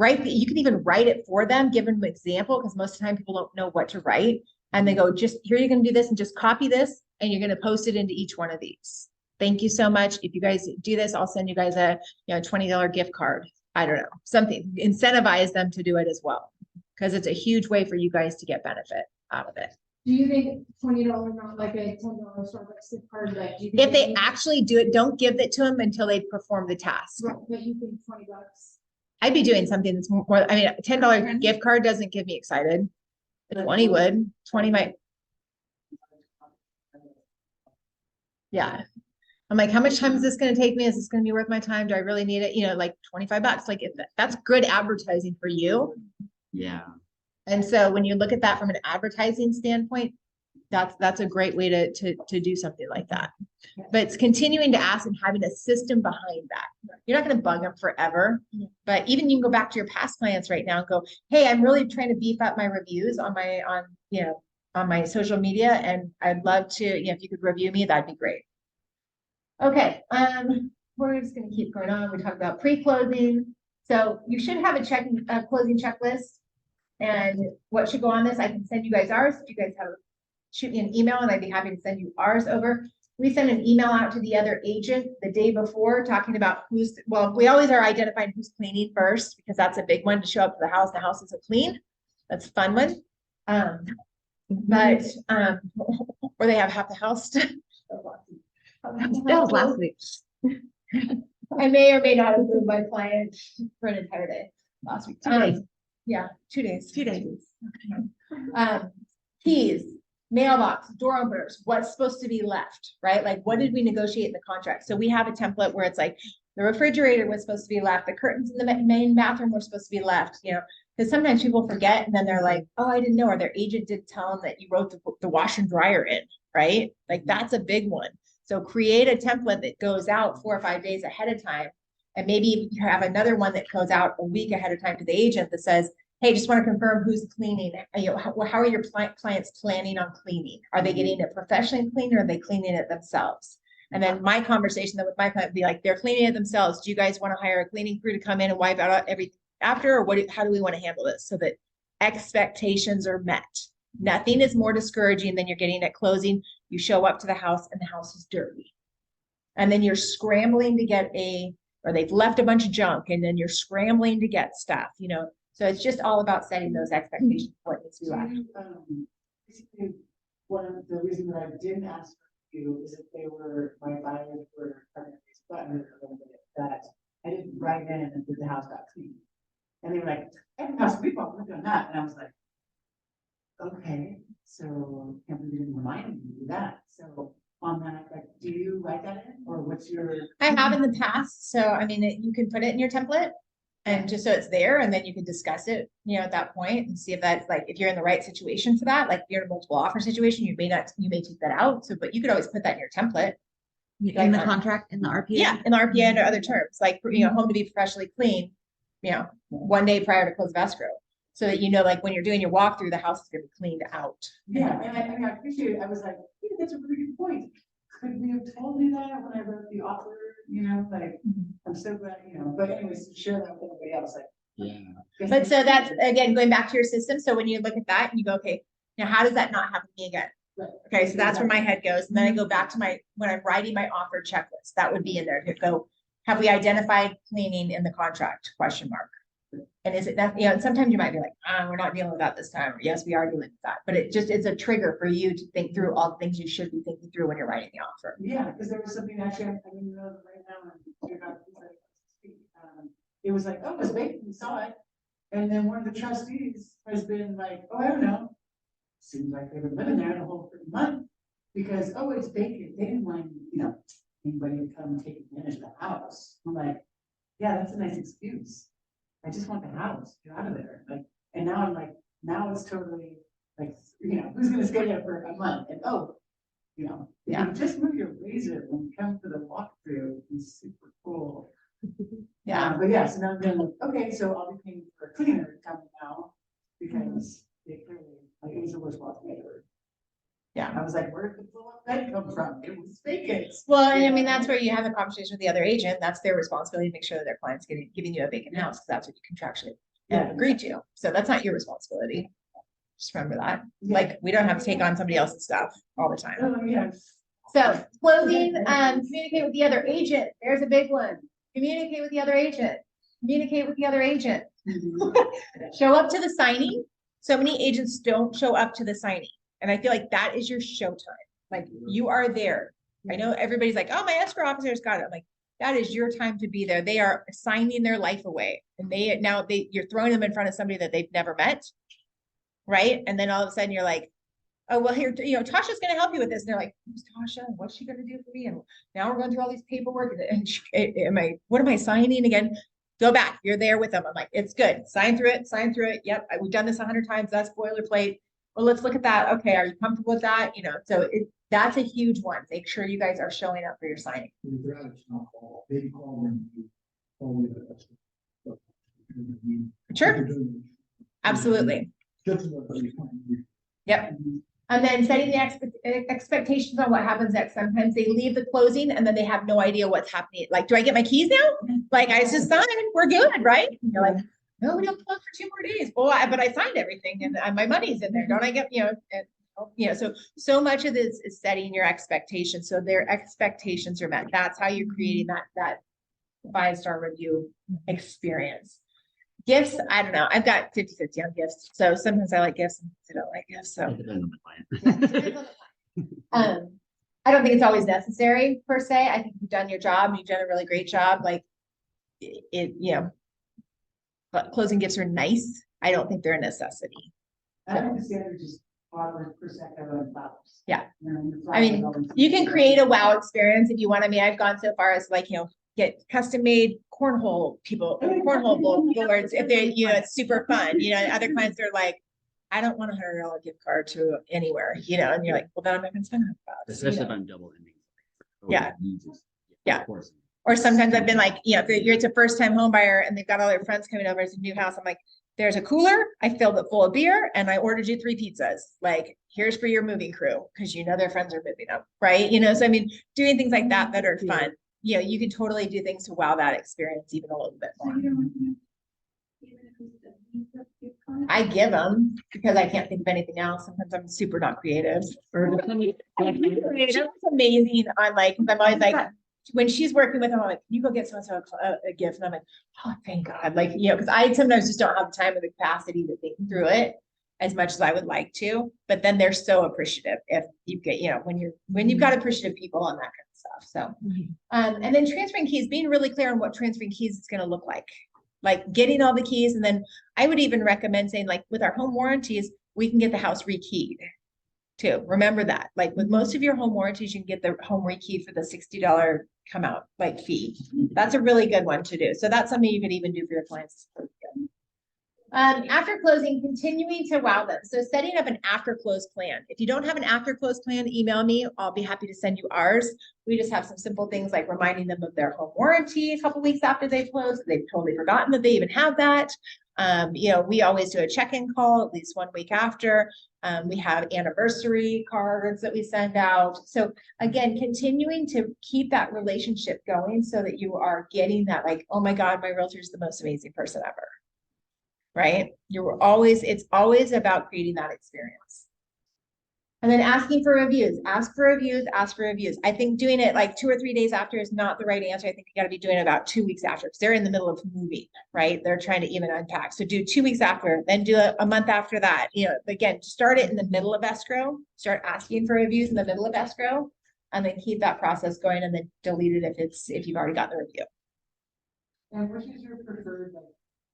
you can even write it for them, give them an example, because most of the time people don't know what to write. And they go, just here, you're going to do this and just copy this and you're going to post it into each one of these. Thank you so much. If you guys do this, I'll send you guys a $20 gift card. I don't know, something, incentivize them to do it as well, because it's a huge way for you guys to get benefit out of it. Do you think $20, not like a $10 Starbucks gift card, like, do you think? If they actually do it, don't give it to them until they perform the task. Right, but you think $20? I'd be doing something that's more, I mean, a $10 gift card doesn't get me excited. The 20 would, 20 might. Yeah. I'm like, how much time is this going to take me? Is this going to be worth my time? Do I really need it? Like $25. Like if that's good advertising for you. Yeah. And so when you look at that from an advertising standpoint, that's a great way to do something like that. But it's continuing to ask and having a system behind that. You're not going to bug them forever, but even you can go back to your past clients right now and go, hey, I'm really trying to beef up my reviews on my social media. And I'd love to, if you could review me, that'd be great. Okay. We're just going to keep going on. We talked about pre-closing. So you should have a closing checklist and what should go on this. I can send you guys ours. If you guys shoot me an email and I'd be happy to send you ours over. We send an email out to the other agent the day before talking about we always are identifying who's cleaning first, because that's a big one to show up to the house. The house isn't clean. That's a fun one. Or they have half the house. That was last week. I may or may not have moved my client for an entire day last week. 2 days. Yeah, 2 days. 2 days. Okay. Keys, mailbox, door openers, what's supposed to be left, right? Like, what did we negotiate in the contract? So we have a template where it's like the refrigerator was supposed to be left, the curtains in the main bathroom were supposed to be left, because sometimes people forget and then they're like, oh, I didn't know, or their agent did tell them that you wrote the wash and dryer in, right? Like that's a big one. So create a template that goes out 4 or 5 days ahead of time. And maybe you have another one that goes out a week ahead of time to the agent that says, hey, just want to confirm who's cleaning. How are your clients planning on cleaning? Are they getting it professionally cleaned, or are they cleaning it themselves? And then my conversation then with my client would be like, they're cleaning it themselves. Do you guys want to hire a cleaning crew to come in and wipe out everything after, or how do we want to handle this so that expectations are met? Nothing is more discouraging than you're getting at closing. You show up to the house and the house is dirty. And then you're scrambling to get or they've left a bunch of junk and then you're scrambling to get stuff, So it's just all about setting those expectations for what needs to be left. Basically, one of the reasons that I didn't ask you is if they were, my buyers were button that I didn't write in and the house got clean. And they were like, every house we bought, we're doing that. And I was like, okay, so can't believe you didn't remind me to do that. So on that, like, do you write that in, or what's your? I have in the past. So, I mean, you can put it in your template. And just so it's there, and then you can discuss it, at that point and see if that's like, if you're in the right situation for that, like if you're in a multiple offer situation, you may take that out. So, but you could always put that in your template. In the contract, in the RPA? Yeah, in the RPA and other terms, like, home to be professionally clean, 1 day prior to close of escrow. So that like when you're doing your walkthrough, the house is gonna be cleaned out. Yeah, and I appreciate it. I was like, hey, that's a really good point. Could we have told me that when I wrote the offer, like, I'm so glad, but anyways, to share that with everybody else, like. Yeah. But so that's, again, going back to your system. So when you look at that and you go, okay, now how does that not happen to me again? Right. Okay, so that's where my head goes. And then I go back to when I'm writing my offer checklist, that would be in there to go, have we identified cleaning in the contract? ? And is it that, and sometimes you might be like, we're not dealing with that this time. Or yes, we are dealing with that. But it just is a trigger for you to think through all the things you should be thinking through when you're writing the offer. Yeah, because there was something actually, I'm in the middle of it right now, and it was like, oh, it was vacant, we saw it. And then one of the trustees has been like, oh, I don't know. Seems like they've been living there the whole freaking month, because, oh, it's vacant, they didn't want, anybody to come and take advantage of the house. I'm like, yeah, that's a nice excuse. I just want the house, get out of there, like, and now I'm like, now it's totally, like, who's gonna stay there for a month, and if Yeah. you just move your razor when you come to the walkthrough, it's super cool. Yeah. But yeah, so now I'm going, okay, so I'll be paying for a cleaner coming now, because they clearly, like, it was the worst walking ever. Yeah. I was like, where did the blow up bed come from? It was vacant. Well, and I mean, that's where you have a conversation with the other agent. That's their responsibility to make sure that their client's giving you a vacant house, because that's what you contractually agreed to. So that's not your responsibility. Just remember that. Yeah. Like, we don't have to take on somebody else's stuff all the time. Oh, yeah. So closing, communicate with the other agent. There's a big one. Communicate with the other agent. Communicate with the other agent. Show up to the signing. So many agents don't show up to the signing. And I feel like that is your showtime. Like, you are there. I know everybody's like, oh, my escrow officer's got it. I'm like, that is your time to be there. They are signing their life away. And you're throwing them in front of somebody that they've never met. Right. And then all of a sudden you're like, oh, well, here, Tasha's going to help you with this. And they're like, who's Tasha? What's she going to do for me? And now we're going through all these paperwork. What am I signing again? Go back. You're there with them. I'm like, it's good. Sign through it. Sign through it. Yep. We've done this 100 times. That's boilerplate. Well, let's look at that. Okay. Are you comfortable with that? So that's a huge one. Make sure you guys are showing up for your signing. If they're out, it's not all, maybe call them. Call them, that's what- Sure. Absolutely. Just what they find. Yep. And then setting the expectations on what happens next. Sometimes they leave the closing and then they have no idea what's happening. Like, do I get my keys now? Like, I just signed, we're good, right? And you're like, no, we don't close for 2 more days. Well, but I signed everything and my money's in there. Don't I get, so much of this is setting your expectations. So their expectations are met. That's how you're creating that 5-star review experience. Gifts, I don't know. I've got 50-50 on gifts. So sometimes I like gifts, sometimes I don't like gifts. So It depends on the client. I don't think it's always necessary per se. I think you've done your job. You've done a really great job. Like but closing gifts are nice. I don't think they're a necessity. I understand just flowers, Prosecco and flowers. Yeah. I mean, you can create a wow experience if you want. I mean, I've gone so far as like, get custom made cornhole boards if they, it's super fun. Other clients are like, I don't want $100 gift card to anywhere, and you're like, well, then I'm not gonna spend $100. Especially if I'm double ending. Yeah. Yeah. Of course. Or sometimes I've been like, if it's a first time home buyer and they've got all their friends coming over, it's a new house. I'm like, there's a cooler. I filled it full of beer and I ordered you 3 pizzas. Like, here's for your moving crew. Cause their friends are moving up. Right. So, I mean, doing things like that are fun. You can totally do things to wow that experience even a little bit more. I give them because I can't think of anything else. Sometimes I'm super not creative. It's amazing on like, I'm always like, when she's working with them, I'm like, you go get so-and-so a gift. And I'm like, oh, thank God. Like, because I sometimes just don't have the time or the capacity to think through it as much as I would like to. But then they're so appreciative if you get, when you've got appreciative people and that kind of stuff. So, and then transferring keys, being really clear on what transferring keys is going to look like getting all the keys. And then I would even recommend saying, like, with our home warranties, we can get the house rekeyed too. Remember that, like with most of your home warranties, you can get the home rekey for the $60 come out like fee. That's a really good one to do. So that's something you could even do for your clients. After closing, continuing to wow them. So setting up an after close plan. If you don't have an after close plan, email me. I'll be happy to send you ours. We just have some simple things like reminding them of their home warranty a couple weeks after they close. They've totally forgotten that they even have that. We always do a check-in call at least 1 week after. We have anniversary cards that we send out. So again, continuing to keep that relationship going so that you are getting that like, oh my God, my realtor is the most amazing person ever. Right? It's always about creating that experience. And then asking for reviews, ask for reviews. I think doing it like 2 or 3 days after is not the right answer. I think you got to be doing it about 2 weeks after because they're in the middle of moving, right? They're trying to even unpack. So do 2 weeks after, then do a month after that. Again, start it in the middle of escrow, start asking for reviews in the middle of escrow, and then keep that process going and then delete it if you've already got the review. And what is your preferred, like,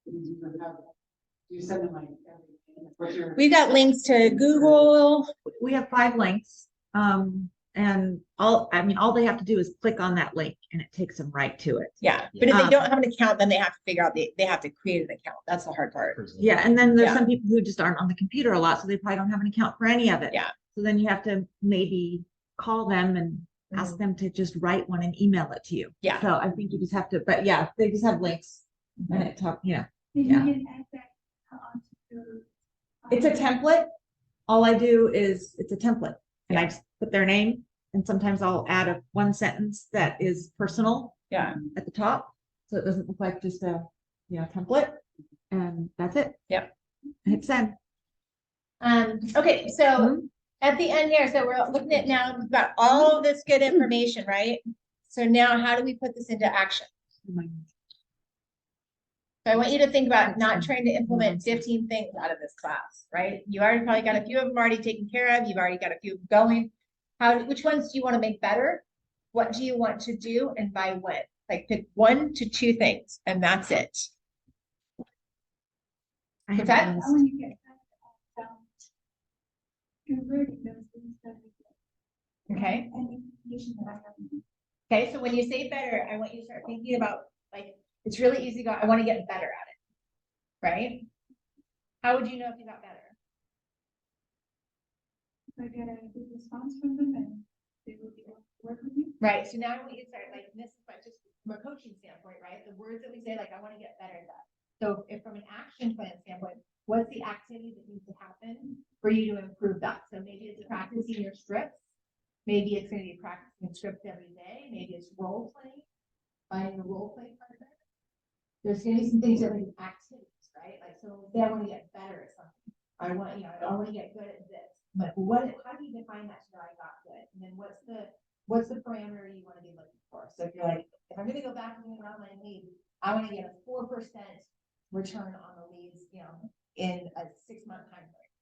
do you send them like everything? What's your? We've got links to Google. We have 5 links. And all they have to do is click on that link and it takes them right to it. Yeah. But if they don't have an account, then they have to figure out they have to create an account. That's the hard part. Yeah. And then there's Yeah. some people who just aren't on the computer a lot, so they probably don't have an account for any of it. Yeah. So then you have to maybe call them and ask them to just write one and email it to you. Yeah. So I think you just have to, but yeah, they just have links and it talk, Did Yeah. you get add that onto your? It's a template. All I do is it's a template and I just put their name and sometimes I'll add one sentence that is personal Yeah. at the top. So it doesn't look like just a, template and that's it. Yep. Hit send. Okay. So at the end here, so we're looking at now, we've got all of this good information, right? So now how do we put this into action? So I want you to think about not trying to implement 15 things out of this class, right? You already probably got a few of them already taken care of. You've already got a few going. Which ones do you want to make better? What do you want to do and by when? Like pick 1 to 2 things and that's it. What's that? I want you to get converting those things that Okay. any information that I have. Okay. So when you say better, I want you to start thinking about like, it's really easy to go, I want to get better at it. Right? How would you know if you got better? I get a good response from them and they will be able to work with me. Right. So now we can start like this, but just from a coaching standpoint, right? The words that we say, like, I want to get better at that. So if from an action plan standpoint, what's the activity that needs to happen for you to improve that? So maybe it's practicing your scripts. Maybe it's going to be practicing scripts every day. Maybe it's role playing, finding a role play partner. There's going to be some things that are like activities, right? Like, so say I want to get better at something. I want to get good at this. But how do you define that so that I got good? And then what's the parameter you want to be looking for? So if you're like, if I'm going to go back and do an online lead, I want to get a 4% return on the leads, in a 6-month time frame.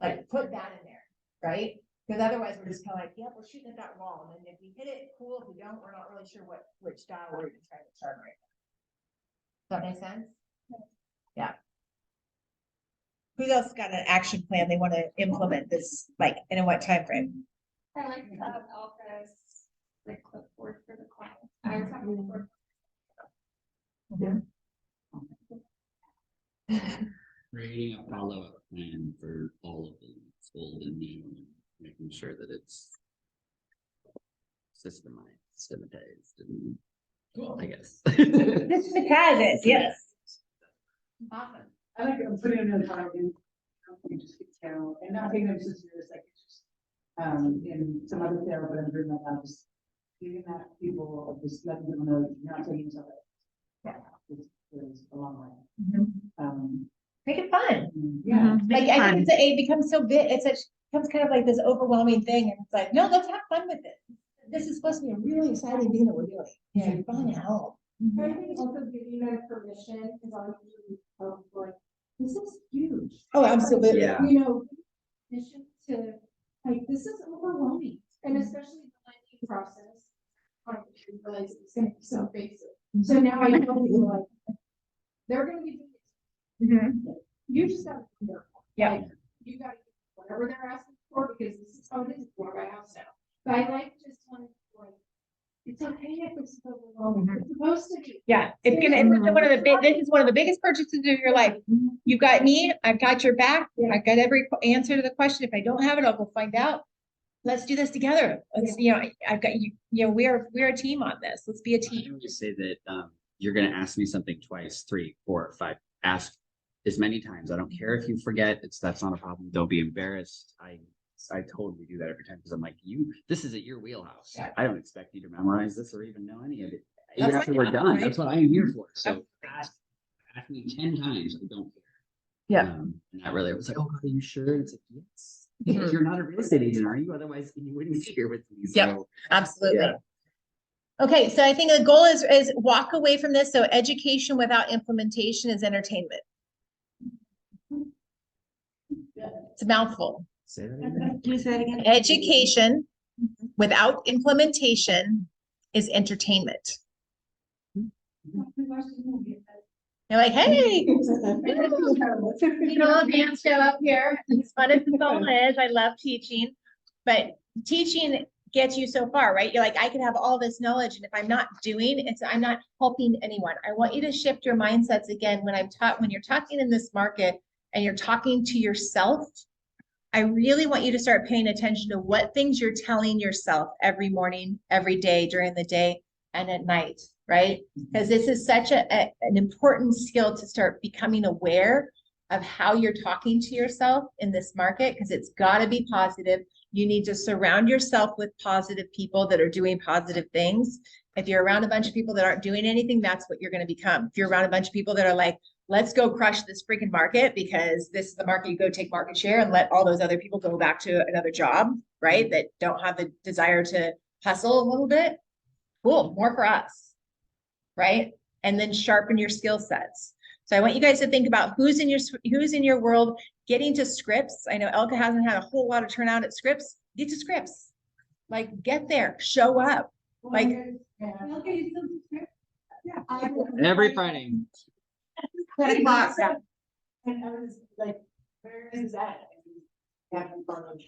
Like put that in there, right? Because otherwise we're just kind of like, yeah, we're shooting at that wall. And then if we hit it, cool. If we don't, we're not really sure which dial we're even trying to turn right now. Does that make sense? Yeah. Who else got an action plan they want to implement this, like, and in what time frame? I like Alpha's like clipboard for the client. I was having to work. Creating a follow-up plan for all of them, old and new, and making sure that it's systematized, and I guess. Systematized, yes. Awesome. I like putting it in time and just get tail and not taking them so serious, like it's just in some other tail, but I'm doing that now, just giving that people, just letting them know you're not taking yourself. Yeah, it's a long way. Make it fun. Yeah. Like I think it becomes so big, becomes kind of like this overwhelming thing, and it's like, no, let's have fun with it. This is supposed to be a really exciting thing that we're doing. Yeah, fun and help. I think also giving them permission is always really like, this is huge. Oh, absolutely. Yeah. Permission to, like, this is overwhelming, and especially the lending process. I realize it's gonna be so basic. So now I know people like, they're gonna be doing this. You just gotta be careful. Yeah. Like, you gotta, whatever they're asking before because this is how it is for my house now. But I like just one, like, it's okay if it's overwhelming, it's supposed to be. Yeah, it's one of the big, this is one of the biggest purchases of your life. You've got me, I've got your back, I've got every answer to the question. If I don't have it, I'll go find out. Let's do this together. Let's, I've got you, we're a team on this. Let's be a I team. would just say that, you're gonna ask me something twice, 3, 4, 5, ask as many times. I don't care if you forget, that's not a problem. Don't be embarrassed. I totally do that every time because I'm like, this is at your wheelhouse. Yeah. I don't expect you to memorize this or even know any of it. Even That's after my we're job, done, right? that's what I am here for. So ask me 10 times. I don't care. Yeah. And that really was like, oh, God, are you sure? It's like, yes. Because you're not a real estate agent, are you? Otherwise, you wouldn't be here with me. Yep. So, Absolutely. Yeah. Okay, so I think the goal is walk away from this. So education without implementation is entertainment. It's a mouthful. say that again. Can you say it again? Education without implementation is entertainment. You're like, hey, dance show up here. As fun as it all is, I love teaching, but teaching gets you so far, right? You're like, I could have all this knowledge, and if I'm not doing it, I'm not helping anyone. I want you to shift your mindsets again when you're talking in this market and you're talking to yourself. I really want you to start paying attention to what things you're telling yourself every morning, every day, during the day, and at night, right? Because this is such an important skill to start becoming aware of how you're talking to yourself in this market, because it's got to be positive. You need to surround yourself with positive people that are doing positive things. If you're around a bunch of people that aren't doing anything, that's what you're going to become. If you're around a bunch of people that are like, let's go crush this freaking market because this is the market, you go take market share and let all those other people go back to another job, right? That don't have the desire to hustle a little bit. Cool, more for us, right? And then sharpen your skill sets. So I want you guys to think about who's in your world, getting to scripts. I know Elka hasn't had a whole lot of turnout at scripts. Get to scripts. Like, get there, show up. Like, Every Friday. 10 o'clock. Yeah. And I was like, where is that? Having part of,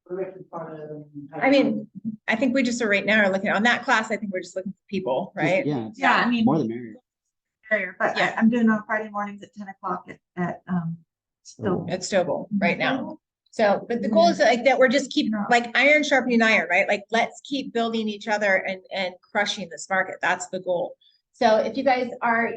we're part of. I mean, I think we just are right now looking on that class. I think we're just looking for people, right? Yeah. Yeah, I mean, More the merrier. but Yeah. I'm doing on Friday mornings at 10 o'clock at still. At Stovall right now. So, but the goal is like that we're just keep like iron sharpening iron, right? Like, let's keep building each other and crushing this market. That's the goal. So if you guys are,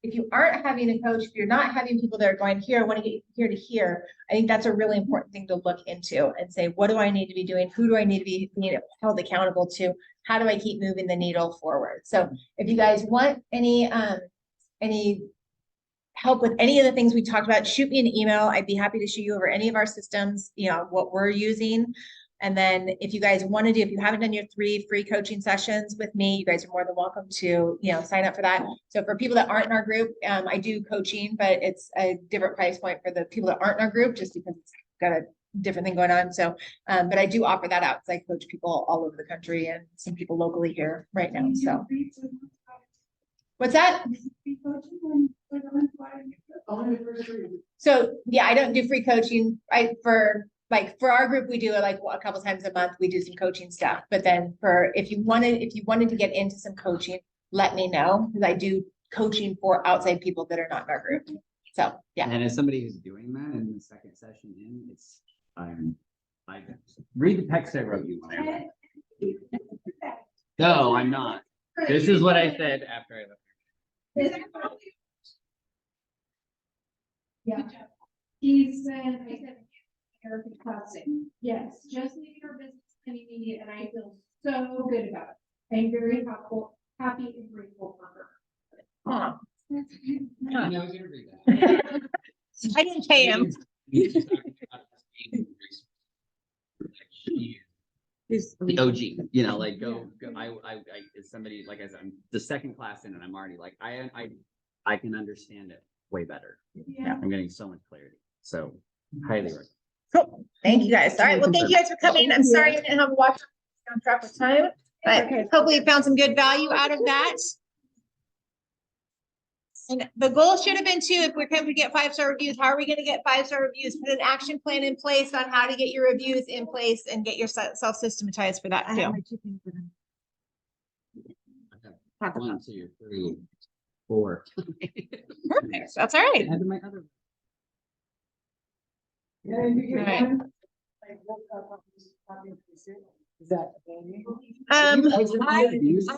if you aren't having a coach, if you're not having people that are going here, I want to get here to here, I think that's a really important thing to look into and say, what do I need to be doing? Who do I need to be being held accountable to? How do I keep moving the needle forward? So if you guys want any help with any of the things we talked about, shoot me an email. I'd be happy to shoot you over any of our systems, what we're using. And then if you guys want to if you haven't done your 3 free coaching sessions with me, you guys are more than welcome to, sign up for that. So for people that aren't in our group, I do coaching, but it's a different price point for the people that aren't in our group, just because it's got a different thing going on. So, but I do offer that out because I coach people all over the country and some people locally here right now. So what's that? Only the first 3. So yeah, I don't do free coaching. For our group, we do it like a couple times a month. We do some coaching stuff. But then if you wanted to get into some coaching, let me know, because I do coaching for outside people that are not in our group. So yeah. And as somebody who's doing that in the second session I read the text I wrote you when I left. No, I'm not. This is what I said after I left. Yeah. He said, Erica Classic. Yes, just leave your business immediate, and I feel so good about it. I'm very happy and grateful for her. Huh. I was gonna read that. I didn't pay him. The OG, like go. I as somebody, like I said, I'm the second class in, and I'm already like, I can understand it way better. Yeah. I'm getting so much clarity. So highly recommend. Cool. Thank you guys. All right. Well, thank you guys for coming. I'm sorry I didn't have a watch on track with time, but hopefully you found some good value out of that. And the goal should have been too, if we're going to get 5-star reviews, how are we gonna get 5-star reviews? Put an action plan in place on how to get your reviews in place and get yourself systematized for that I too. have my 2 things for them. I have 1, 2, 3, 4. Perfect, that's all right. Add to my other. Yeah, you get Right. one, like, what, is that, Danny? Um, Was it I- reviews? I-